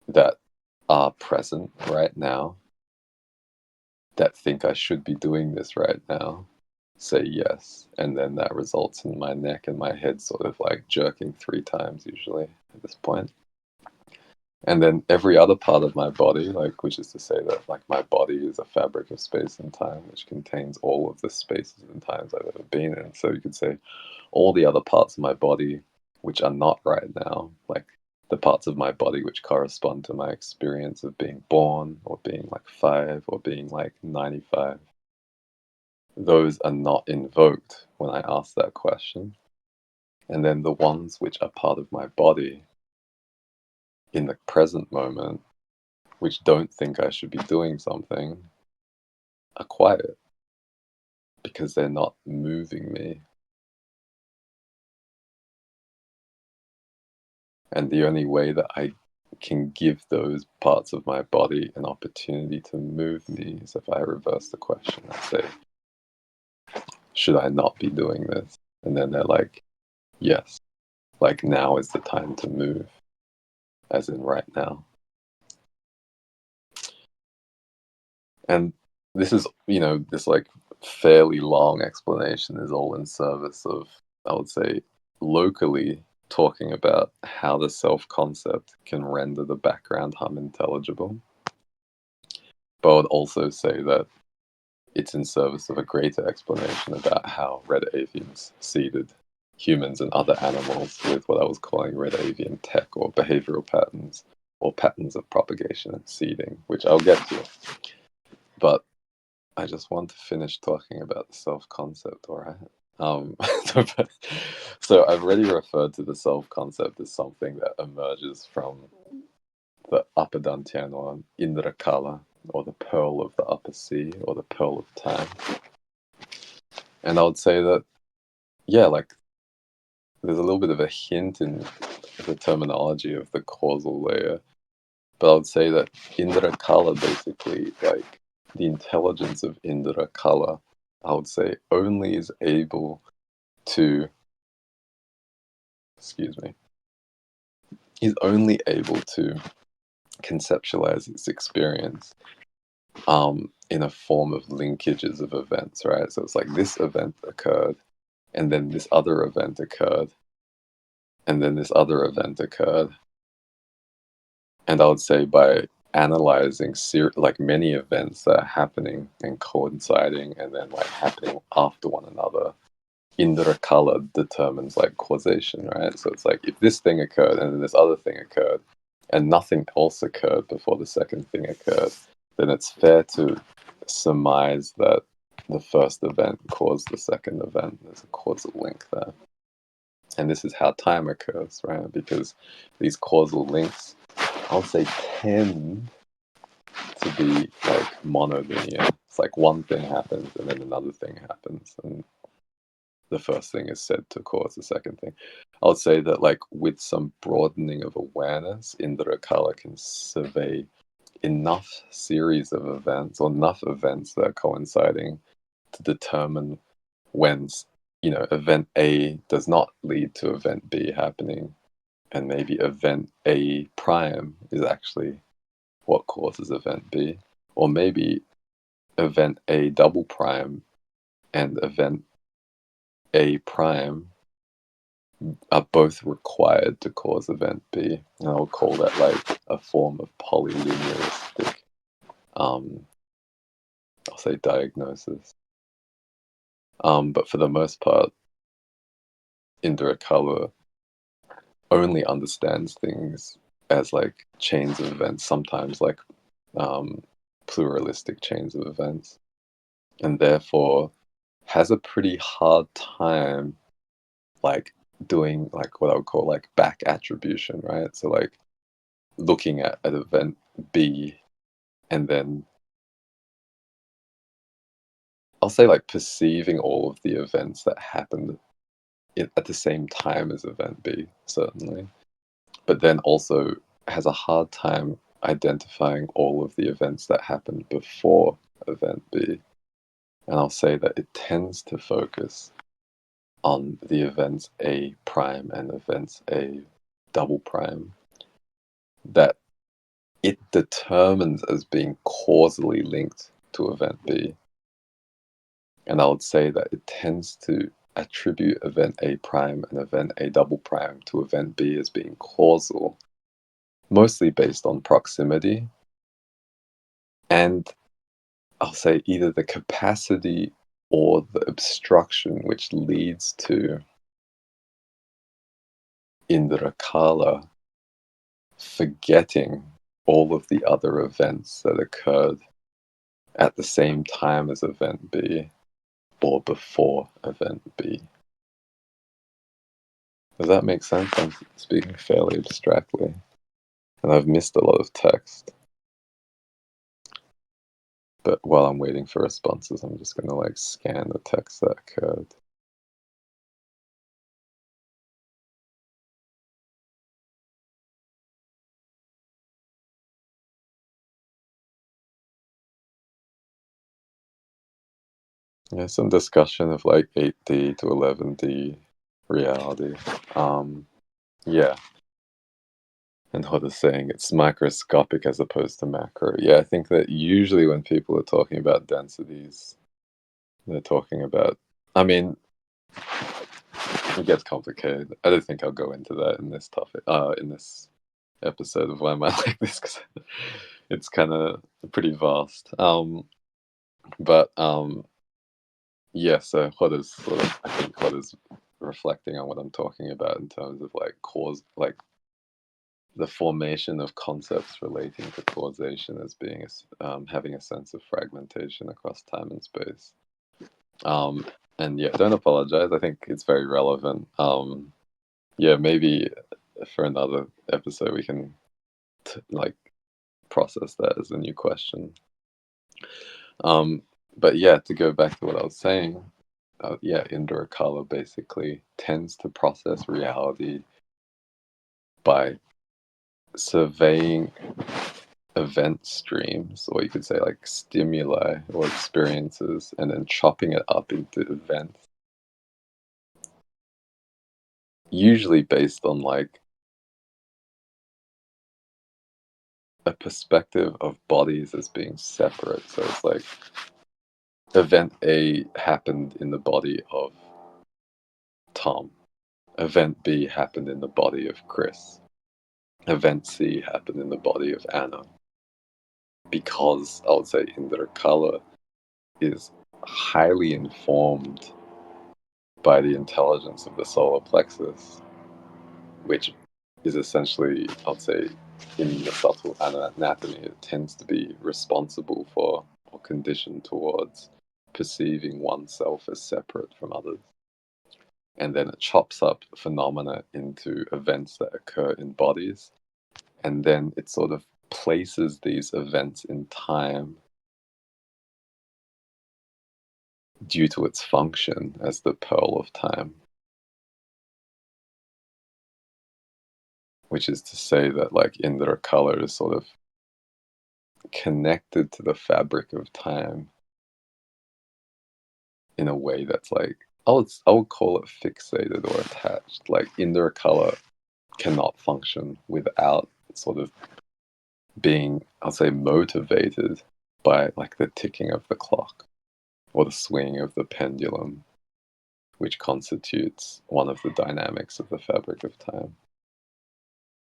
that are present right now, that think I should be doing this right now, say yes. And then that results in my neck and my head sort of like jerking 3 times usually at this point. And then every other part of my body, like, which is to say that like my body is a fabric of space and time, which contains all of the spaces and times I've ever been in. So you could say all the other parts of my body which are not right now, like the parts of my body which correspond to my experience of being born or being like 5 or being like 95, those are not invoked when I ask that question. And then the ones which are part of my body in the present moment, which don't think I should be doing something, are quiet because they're not moving me. And the only way that I can give those parts of my body an opportunity to move me is if I reverse the question and say, should I not be doing this? And then they're like, yes, like now is the time to move, as in right now. And this is, this like fairly long explanation is all in service of, I would say, locally talking about how the self concept can render the background hum intelligible. But I would also say that it's in service of a greater explanation about how red avians seeded humans and other animals with what I was calling red avian tech or behavioral patterns or patterns of propagation and seeding, which I'll get to. But I just want to finish talking about the self-concept, all right? So I've already referred to the self-concept as something that emerges from the upper dantian or Indra Kala, or the pearl of the upper sea, or the pearl of time. And I would say that, yeah, like there's a little bit of a hint in the terminology of the causal layer, but I would say that Indra Kala basically, like the intelligence of Indra Kala, I would say only is able to, excuse me, he's only able to conceptualize its experience in a form of linkages of events, right? So it's like this event occurred, and then this other event occurred, and then this other event occurred. And I would say by analyzing like many events that are happening and coinciding and then like happening after one another, Indra Kala determines like causation, right? So it's like if this thing occurred and then this other thing occurred and nothing else occurred before the second thing occurred, then it's fair to surmise that the first event caused the second event. There's a causal link there. And this is how time occurs, right? Because these causal links, I would say, tend to be like monolinear. It's like one thing happens and then another thing happens. And the first thing is said to cause the second thing. I would say that like with some broadening of awareness, Indra Kala can survey enough series of events or enough events that are coinciding to determine when, event A does not lead to event B happening, and maybe event A prime is actually what causes event B, or maybe event A double prime and event A prime are both required to cause event B, and I'll call that like a form of polylinearistic, um, I'll say diagnosis. But for the most part, Indra Kala only understands things as like chains of events, sometimes like um, pluralistic chains of events, and therefore has a pretty hard time like doing like what I would call like back attribution, right? So like looking at an event B and then I'll say like perceiving all of the events that happened at the same time as event B, certainly, but then also has a hard time identifying all of the events that happened before event B. And I'll say that it tends to focus on the events A prime and events A double prime that it determines as being causally linked to event B. And I would say that it tends to attribute event A prime and event A double prime to event B as being causal, mostly based on proximity. And I'll say either the capacity or the obstruction which leads to Indrakala forgetting all of the other events that occurred at the same time as event B or before event B. Does that make sense? I'm speaking fairly abstractly, and I've missed a lot of text. But while I'm waiting for responses, I'm just gonna like scan the text that occurred. Yeah, some discussion of like 8D to 11D reality. Yeah, and Hoda's saying it's microscopic as opposed to macro. Yeah, I think that usually when people are talking about densities, they're talking about, I mean, it gets complicated. I don't think I'll go into that in this topic, in this episode of Why Am I Like This, because it's kind of pretty vast. But yeah, so Hoda's sort of, I think Hoda's reflecting on what I'm talking about in terms of like cause, like the formation of concepts relating to causation as being having a sense of fragmentation across time and space. Um, and yeah, don't apologize. I think it's very relevant. Yeah, maybe for another episode we can like process that as a new question. But yeah, to go back to what I was saying, yeah, indoor color basically tends to process reality by surveying event streams, or you could say like stimuli or experiences, and then chopping it up into events, usually based on like a perspective of bodies as being separate. So it's like event A happened in the body of Tom, event B happened in the body of Chris, event C happened in the body of Anna. Because I would say Indrakala is highly informed by the intelligence of the solar plexus, which is essentially, I'd say, in the subtle anatomy, it tends to be responsible for or conditioned towards perceiving oneself as separate from others. And then it chops up phenomena into events that occur in bodies. And then it sort of places these events in time due to its function as the pearl of time. Which is to say that like Indra color is sort of connected to the fabric of time in a way that's like I would call it fixated or attached. Like Indra color cannot function without sort of being, I'll say, motivated by like the ticking of the clock or the swinging of the pendulum, which constitutes one of the dynamics of the fabric of time.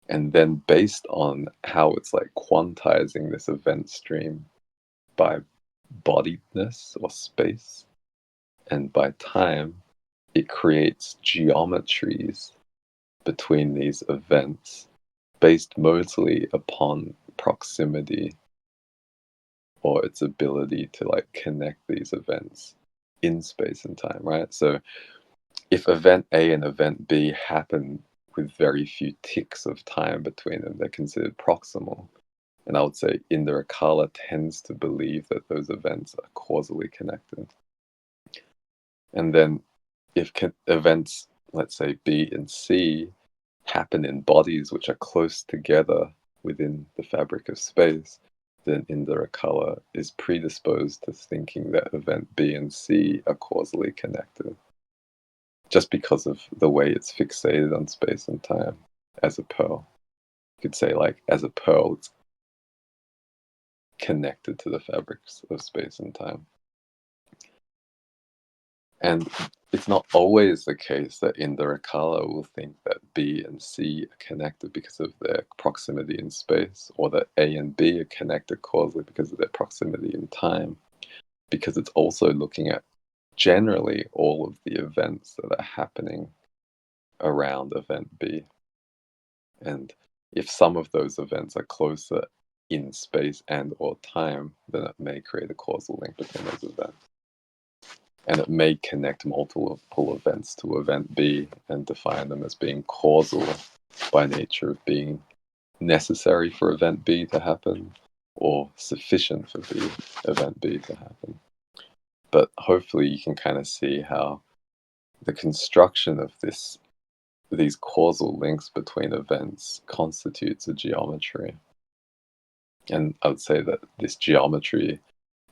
And then based on how it's like quantizing this event stream by bodiedness or space and by time, it creates geometries between these events based mostly upon proximity or its ability to like connect these events in space and time, right? So if event A and event B happen with very few ticks of time between them, they're considered proximal. And I would say Indra tends to believe that those events are causally connected. And then if events, let's say B and C, happen in bodies which are close together within the fabric of space, then Indra is predisposed to thinking that event B and C are causally connected, just because of the way it's fixated on space and time as a pearl. You could say, like, as a pearl, it's connected to the fabrics of space and time. And it's not always the case that Indra will think that B and C are connected because of their proximity in space, or that A and B are connected causally because of their proximity in time, because it's also looking at generally all of the events that are happening around event B. And if some of those events are closer in space and or time, then it may create a causal link between those events. And it may connect multiple events to event B and define them as being causal by nature of being necessary for event B to happen or sufficient for event B to happen. But hopefully you can kind of see how the construction of these causal links between events constitutes a geometry. And I would say that this geometry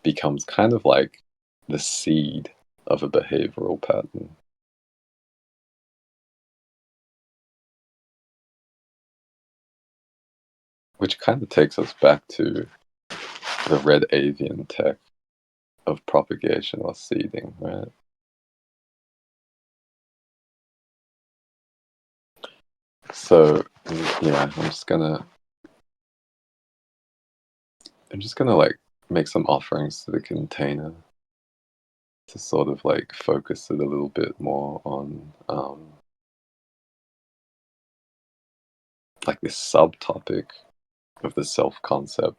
becomes kind of like the seed of a behavioral pattern. Which kind of takes us back to the red avian tech of propagation or seeding, right? So yeah, I'm just gonna like make some offerings to the container to sort of like focus it a little bit more on like this subtopic of the self concept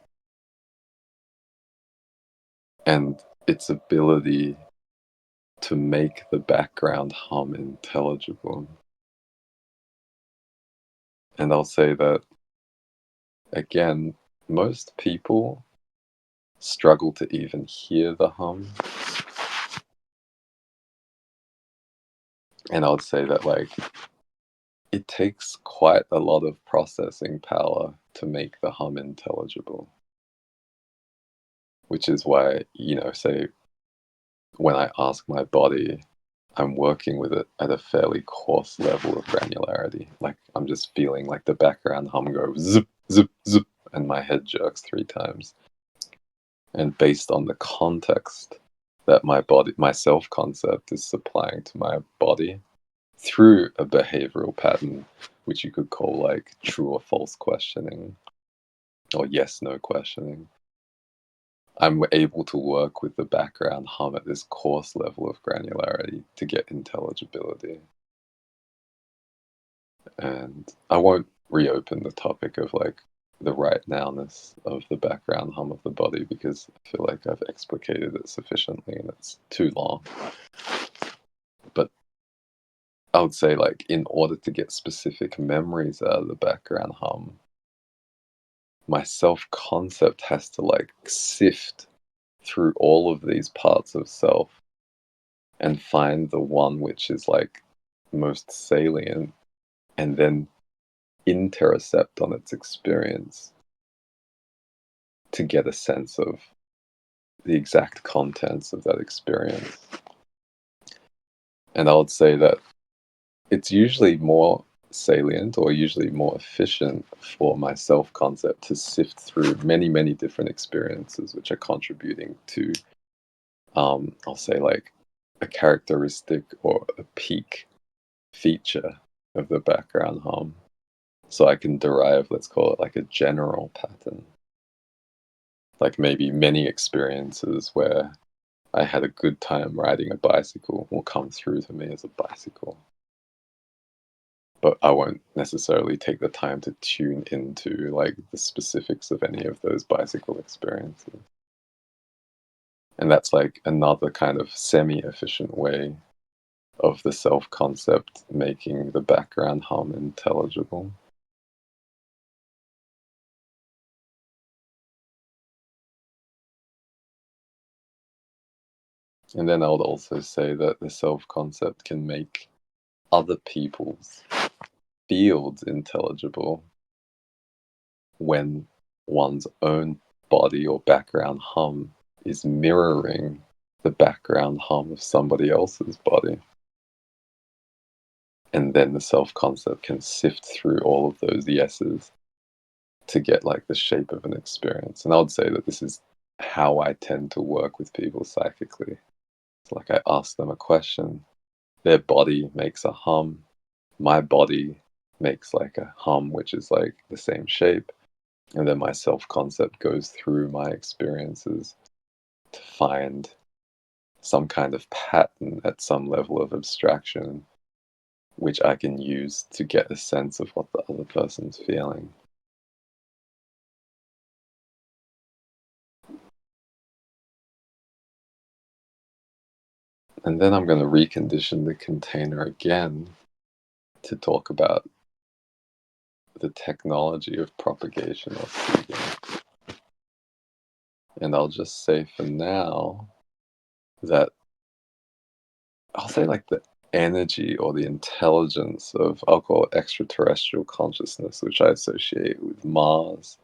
and its ability to make the background hum intelligible. And I'll say that again, most people struggle to even hear the hum. And I would say that like it takes quite a lot of processing power to make the hum intelligible. Which is why, say when I ask my body, I'm working with it at a fairly coarse level of granularity. Like I'm just feeling like the background hum go zip, zip, zip, and my head jerks 3 times. And based on the context that my self concept is supplying to my body through a behavioral pattern, which you could call like true or false questioning or yes, no questioning, I'm able to work with the background hum at this coarse level of granularity to get intelligibility. And I won't reopen the topic of like the right nowness of the background hum of the body because I feel like I've explicated it sufficiently and it's too long. But I would say like in order to get specific memories out of the background hum, my self concept has to like sift through all of these parts of self and find the one which is like most salient and then interocept on its experience to get a sense of the exact contents of that experience. And I would say that it's usually more salient or usually more efficient for my self concept to sift through many, many different experiences which are contributing to, I'll say, like a characteristic or a peak feature of the background hum. So I can derive, let's call it like a general pattern. Like maybe many experiences where I had a good time riding a bicycle will come through to me as a bicycle. But I won't necessarily take the time to tune into like the specifics of any of those bicycle experiences. And that's like another kind of semi-efficient way of the self-concept making the background hum intelligible. And then I would also say that the self-concept can make other people's fields intelligible when one's own body or background hum is mirroring the background hum of somebody else's body. And then the self-concept can sift through all of those yeses to get like the shape of an experience. And I would say that this is how I tend to work with people psychically. It's like I ask them a question, their body makes a hum, my body makes like a hum which is like the same shape, and then my self-concept goes through my experiences to find some kind of pattern at some level of abstraction which I can use to get a sense of what the other person's feeling. And then I'm going to recondition the container again to talk about the technology of propagation or seeding. And I'll just say for now that I'll say like the energy or the intelligence of, I'll call it extraterrestrial consciousness, which I associate with Mars,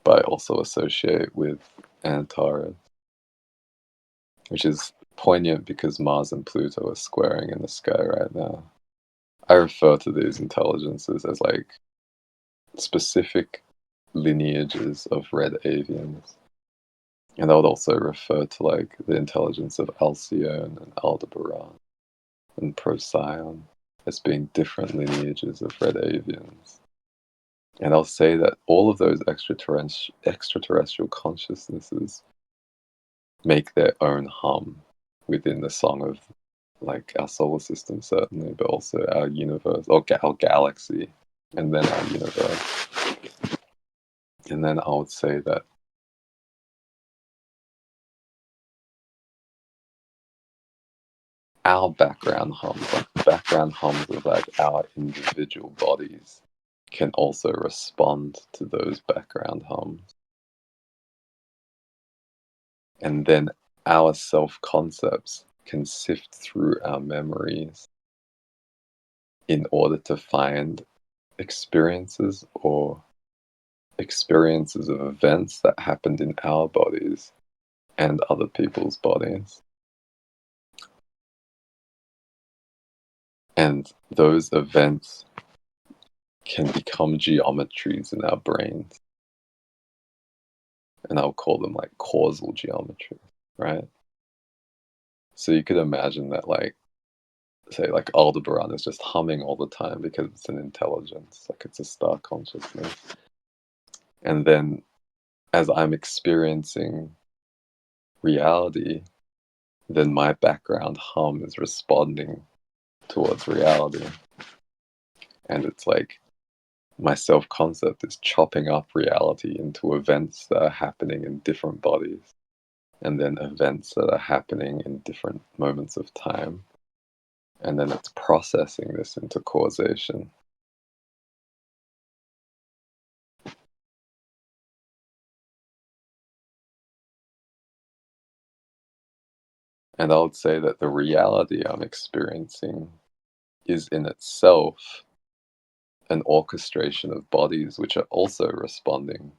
but I also associate with Antares, which is poignant because Mars and Pluto are squaring in the sky right now. I refer to these intelligences as like specific lineages of red avians. And I would also refer to like the intelligence of alcyone and aldebaran and procyon as being different lineages of red avians. And I'll say that all of those extraterrestrial consciousnesses make their own hum within the song of like our solar system, certainly, but also our universe, or our galaxy, and then our universe. And then I would say that our background hums, like the background hums of like our individual bodies, can also respond to those background hums. And then our self concepts can sift through our memories in order to find experiences or experiences of events that happened in our bodies and other people's bodies. And those events can become geometries in our brains. And I'll call them like causal geometry, right? So you could imagine that, like, say, like Aldebaran is just humming all the time because it's an intelligence, like it's a star consciousness. And then as I'm experiencing reality, then my background hum is responding towards reality. And it's like my self concept is chopping up reality into events that are happening in different bodies, and then events that are happening in different moments of time. And then it's processing this into causation. And I would say that the reality I'm experiencing is in itself an orchestration of bodies which are also responding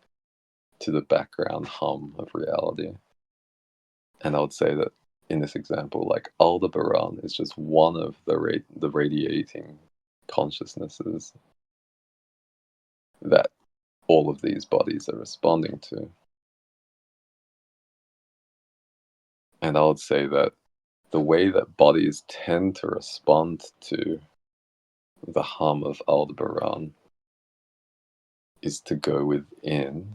to the background hum of reality. And I would say that in this example, like Aldebaran is just one of the radiating consciousnesses that all of these bodies are responding to. And I would say that the way that bodies tend to respond to the hum of Aldebaran is to go within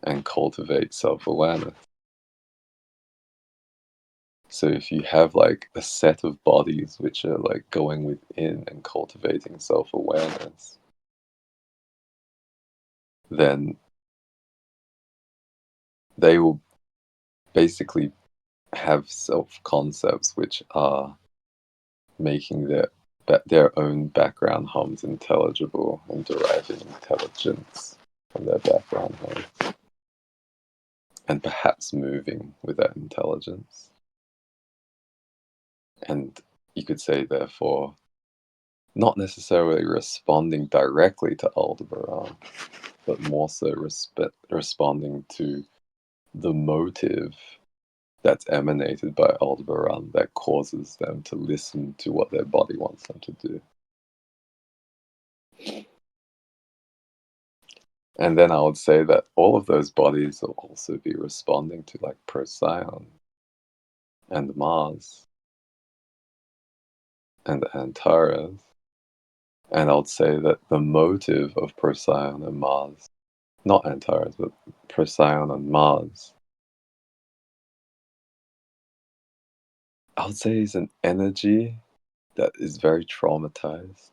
and cultivate self awareness. So if you have like a set of bodies which are like going within and cultivating self awareness, then they will basically have self-concepts which are making their own background hums intelligible and deriving intelligence from their background hums, and perhaps moving with that intelligence. And you could say, therefore, not necessarily responding directly to Aldebaran, but more so responding to the motive that's emanated by Aldebaran that causes them to listen to what their body wants them to do. And then I would say that all of those bodies will also be responding to like Procyon and Mars and Antares. And I would say that the motive of Procyon and Mars, not Antares, but Procyon and Mars, I would say is an energy that is very traumatized.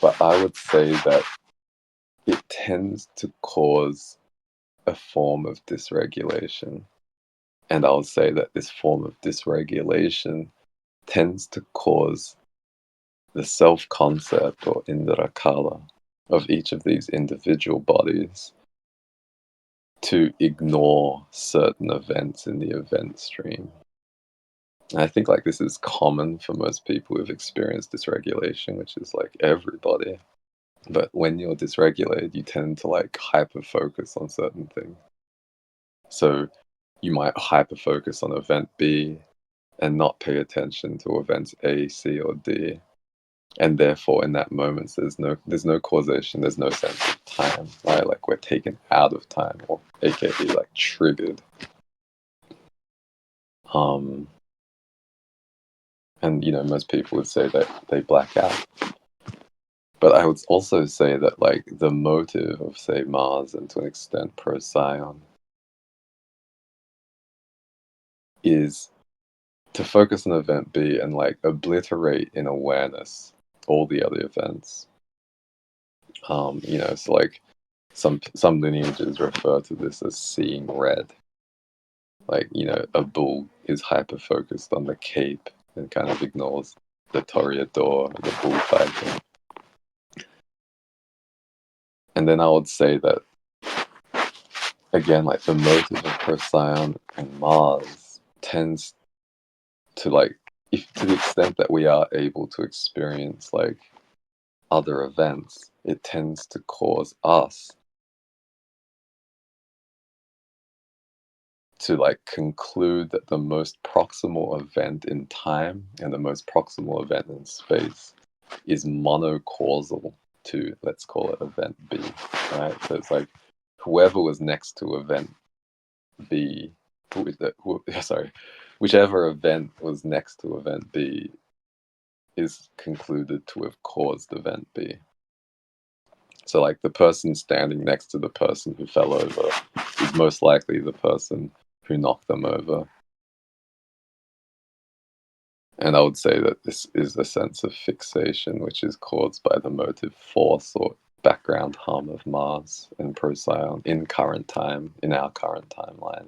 But I would say that it tends to cause a form of dysregulation. And I'll say that this form of dysregulation tends to cause the self-concept or indrakala of each of these individual bodies to ignore certain events in the event stream. And I think like this is common for most people who've experienced dysregulation, which is like everybody. But when you're dysregulated, you tend to like hyper focus on certain things. So you might hyper focus on event B and not pay attention to events A, C, or D. And therefore, in that moment, there's no causation, there's no sense of time, right? Like we're taken out of time, or aka like triggered. And most people would say that they black out. But I would also say that like the motive of say Mars and to an extent Procyon is to focus on event B and like obliterate in awareness all the other events. So like some lineages refer to this as seeing red. Like, a bull is hyper focused on the cape and kind of ignores the toreador, the bullfighting. And then I would say that again, like the motive of Procyon and Mars tends to like, if to the extent that we are able to experience like other events, it tends to cause us to like conclude that the most proximal event in time and the most proximal event in space is monocausal to, let's call it event B, right? So it's like whoever was next to event B, whichever event was next to event B is concluded to have caused event B. So like the person standing next to the person who fell over is most likely the person who knocked them over. And I would say that this is a sense of fixation which is caused by the motive force or background hum of Mars and Procyon in current time, in our current timeline.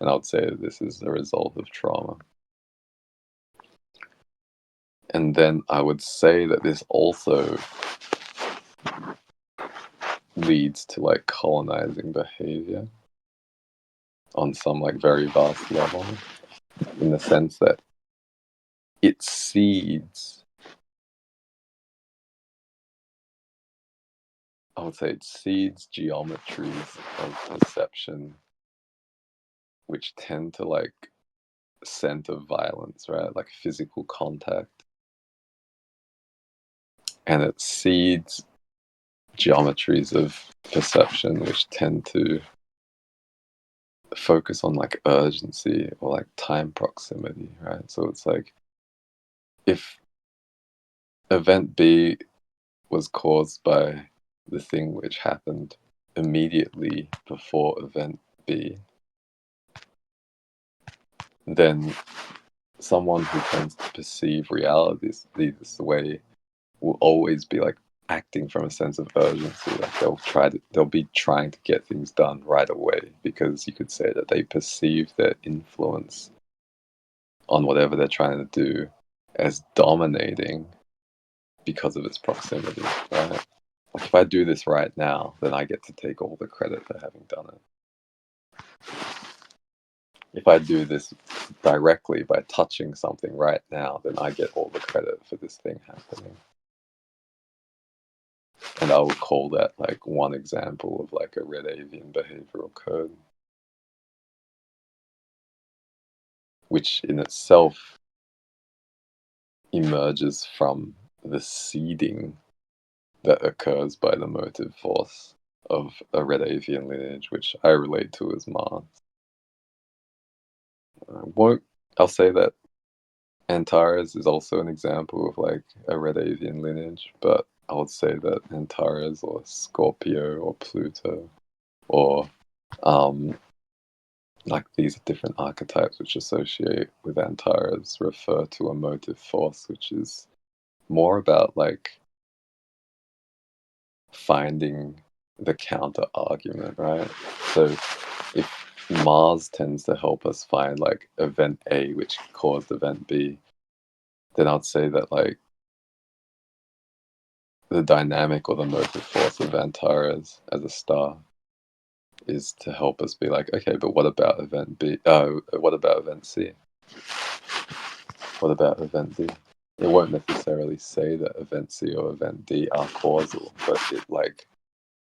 And I would say that this is a result of trauma. And then I would say that this also leads to like colonizing behavior on some like very vast level, in the sense that it seeds, I would say it seeds geometries of perception which tend to like center violence, right? Like physical contact. And it seeds geometries of perception which tend to focus on like urgency or like time proximity, right? So it's like if event B was caused by the thing which happened immediately before event B, then someone who tends to perceive reality this way will always be like acting from a sense of urgency. Like they'll be trying to get things done right away, because you could say that they perceive their influence on whatever they're trying to do as dominating because of its proximity, right? Like if I do this right now, then I get to take all the credit for having done it. If I do this directly by touching something right now, then I get all the credit for this thing happening. And I would call that like one example of like a red avian behavioral code, which in itself emerges from the seeding that occurs by the motive force of a red avian lineage, which I relate to as Mars. Won't I'll say that Antares is also an example of like a red avian lineage, but I would say that Antares or Scorpio or Pluto or like these different archetypes which associate with Antares refer to a motive force which is more about like finding the counter argument, right? So if Mars tends to help us find like event A which caused event B, then I'd say that like the dynamic or the motive force of Antares as a star is to help us be like, okay, but what about event B? What about event C? What about event D? It won't necessarily say that event C or event D are causal, but it like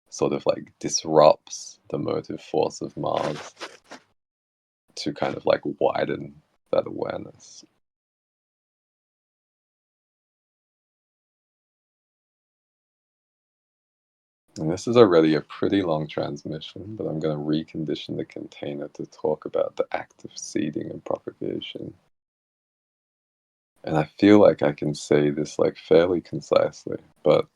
sort of like disrupts the motive force of Mars to kind of like widen that awareness. And this is already a pretty long transmission, but I'm going to recondition the container to talk about the act of seeding and propagation. And I feel like I can say this like fairly concisely, but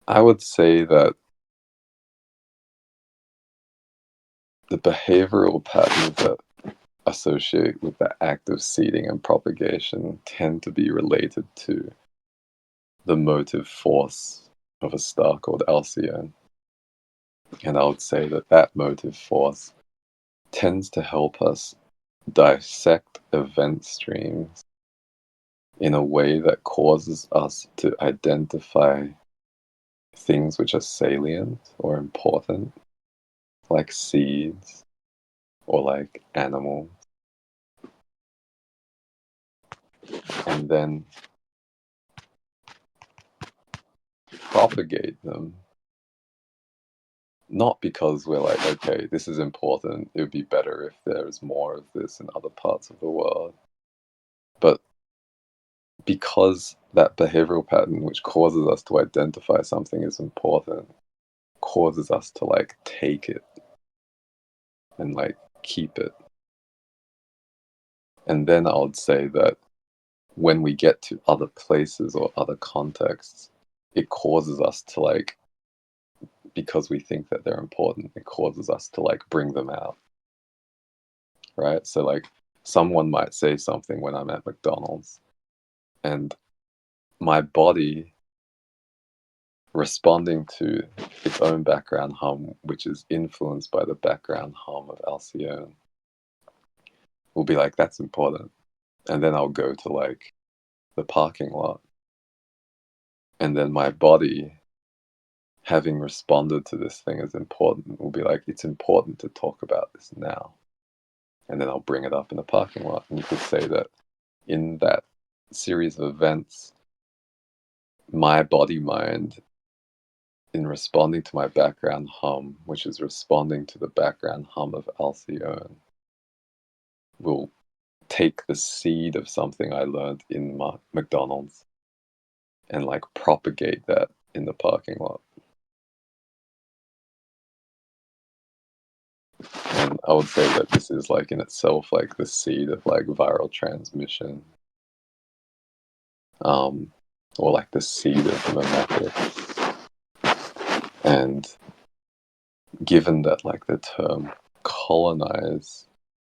I would say that the behavioral patterns that associate with the act of seeding and propagation tend to be related to the motive force of a star called Alcyone. And I would say that that motive force tends to help us dissect event streams in a way that causes us to identify things which are salient or important, like seeds or like animals, and then propagate them. Not because we're like, okay, this is important, it would be better if there was more of this in other parts of the world, but because that behavioral pattern, which causes us to identify something as important, causes us to like take it and like keep it. And then I would say that when we get to other places or other contexts, it causes us to like, because we think that they're important, it causes us to like bring them out, right? So like someone might say something when I'm at McDonald's, and my body responding to its own background hum, which is influenced by the background hum of Alcyone, will be like, that's important. And then I'll go to like the parking lot. And then my body, having responded to this thing as important, will be like, it's important to talk about this now. And then I'll bring it up in the parking lot. And you could say that in that series of events, my body mind, in responding to my background hum, which is responding to the background hum of Alcyone, will take the seed of something I learned in McDonald's and like propagate that in the parking lot. And I would say that this is like in itself like the seed of like viral transmission, or like the seed of memetics. And given that like the term colonize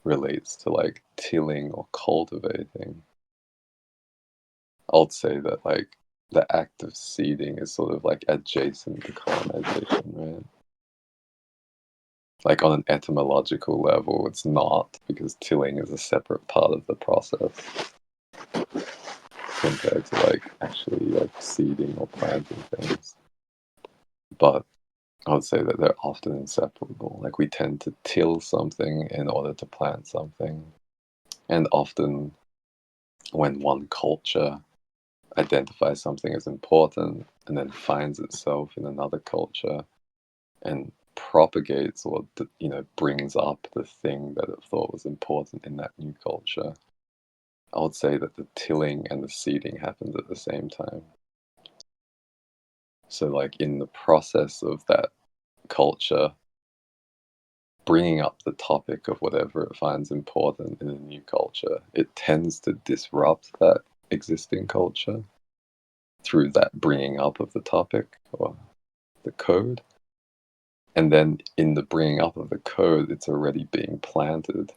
relates to like tilling or cultivating, I'd say that like the act of seeding is sort of like adjacent to colonization, right? Like on an etymological level, it's not, because tilling is a separate part of the process compared to like actually like seeding or planting things. But I would say that they're often inseparable. Like we tend to till something in order to plant something. And often when one culture identifies something as important and then finds itself in another culture and propagates or brings up the thing that it thought was important in that new culture, I would say that the tilling and the seeding happened at the same time. So like in the process of that culture bringing up the topic of whatever it finds important in a new culture, it tends to disrupt that existing culture through that bringing up of the topic or the code. And then in the bringing up of the code, it's already being planted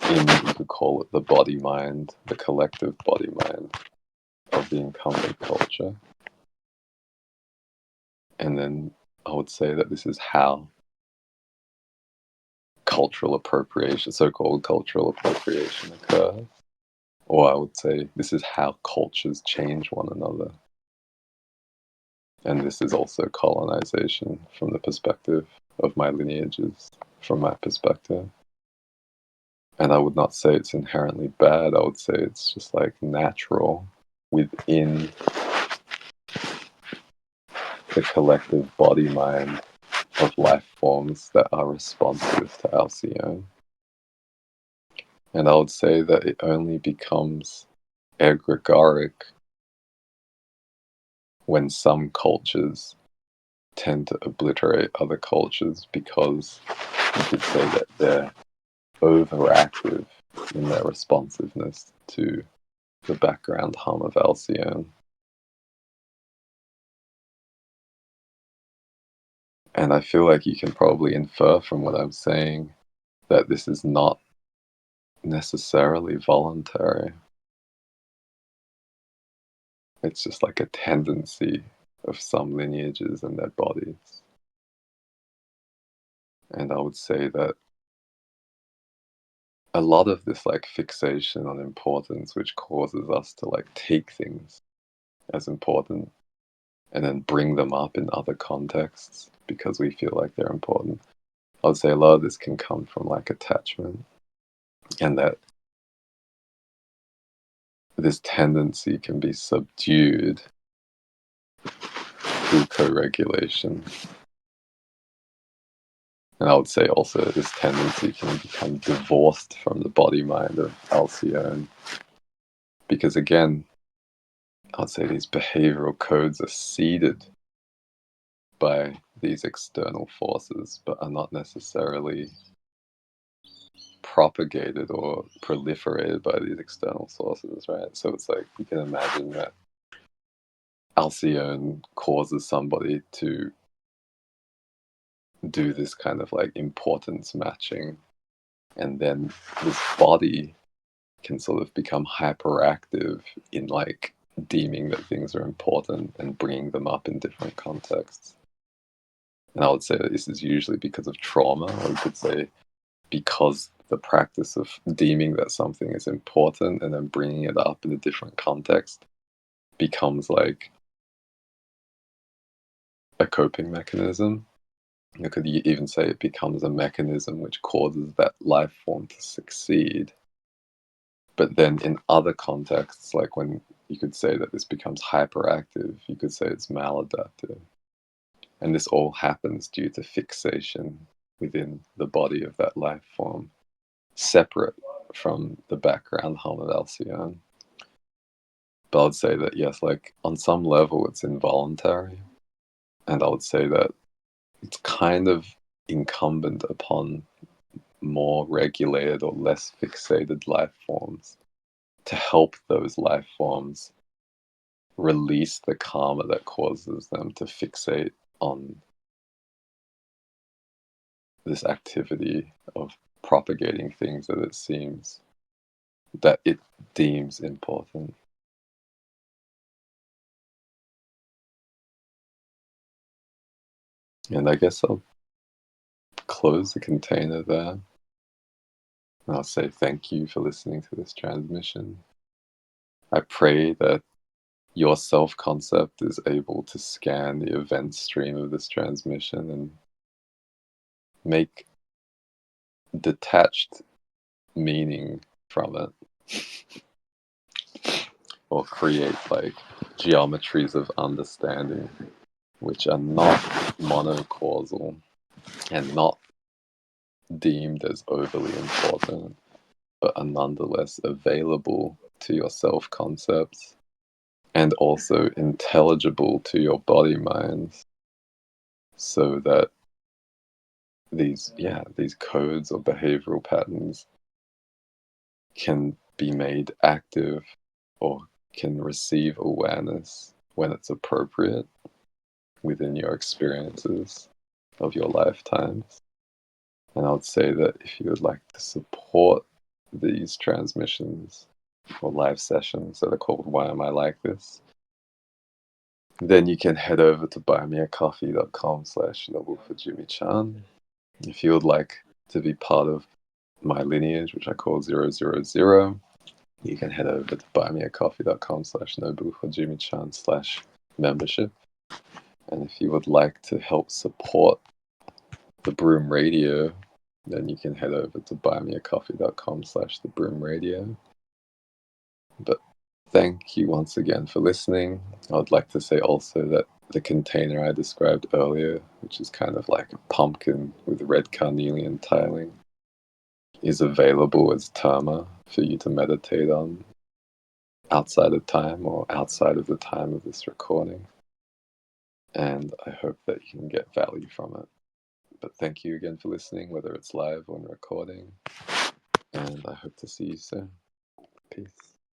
in, you could call it the body mind, the collective body mind of the incumbent culture. And then I would say that this is how cultural appropriation, so-called cultural appropriation, occurs. Or I would say this is how cultures change one another. And this is also colonization from the perspective of my lineages, from my perspective. And I would not say it's inherently bad. I would say it's just like natural within the collective body mind of life forms that are responsive to alcyone. And I would say that it only becomes egregoric when some cultures tend to obliterate other cultures, because you could say that they're overactive in their responsiveness to the background hum of alcyone. And I feel like you can probably infer from what I'm saying that this is not necessarily voluntary. It's just like a tendency of some lineages and their bodies. And I would say that a lot of this like fixation on importance, which causes us to like take things as important and then bring them up in other contexts because we feel like they're important. I would say a lot of this can come from like attachment, and that this tendency can be subdued through co-regulation. And I would say also this tendency can become divorced from the body mind of alcyone, because again, I'd say these behavioral codes are seeded by these external forces, but are not necessarily propagated or proliferated by these external sources, right? So it's like you can imagine that alcyone causes somebody to do this kind of like importance matching, and then this body can sort of become hyperactive in like deeming that things are important and bringing them up in different contexts. And I would say that this is usually because of trauma, or you could say because the practice of deeming that something is important and then bringing it up in a different context becomes like a coping mechanism. You could even say it becomes a mechanism which causes that life form to succeed. But then in other contexts, like when you could say that this becomes hyperactive, you could say it's maladaptive. And this all happens due to fixation within the body of that life form, separate from the background hum of alcyone. But I would say that, yes, like on some level, it's involuntary. And I would say that it's kind of incumbent upon more regulated or less fixated life forms to help those life forms release the karma that causes them to fixate on this activity of propagating things that it seems that it deems important. And I guess I'll close the container there. And I'll say thank you for listening to this transmission. I pray that your self-concept is able to scan the event stream of this transmission and make detached meaning from it, or create like geometries of understanding which are not monocausal and not deemed as overly important, but are nonetheless available to your self concepts and also intelligible to your body minds, so that these codes or behavioral patterns can be made active or can receive awareness when it's appropriate within your experiences of your lifetimes. And I would say that if you would like to support these transmissions or live sessions that are called Why Am I Like This, then you can head over to buymeacoffee.com/Noble for Jimmy Chan. If you would like to be part of my lineage, which I call 000, you can head over to buymeacoffee.com/Noble for Jimmy Chan/membership. And if you would like to help support the Broom Radio, then you can head over to buymeacoffee.com/thebroomradio. But thank you once again for listening. I would like to say also that the container I described earlier, which is kind of like a pumpkin with red carnelian tiling, is available as terma for you to meditate on outside of time or outside of the time of this recording. And I hope that you can get value from it. But thank you again for listening, whether it's live or in recording. And I hope to see you soon. Peace.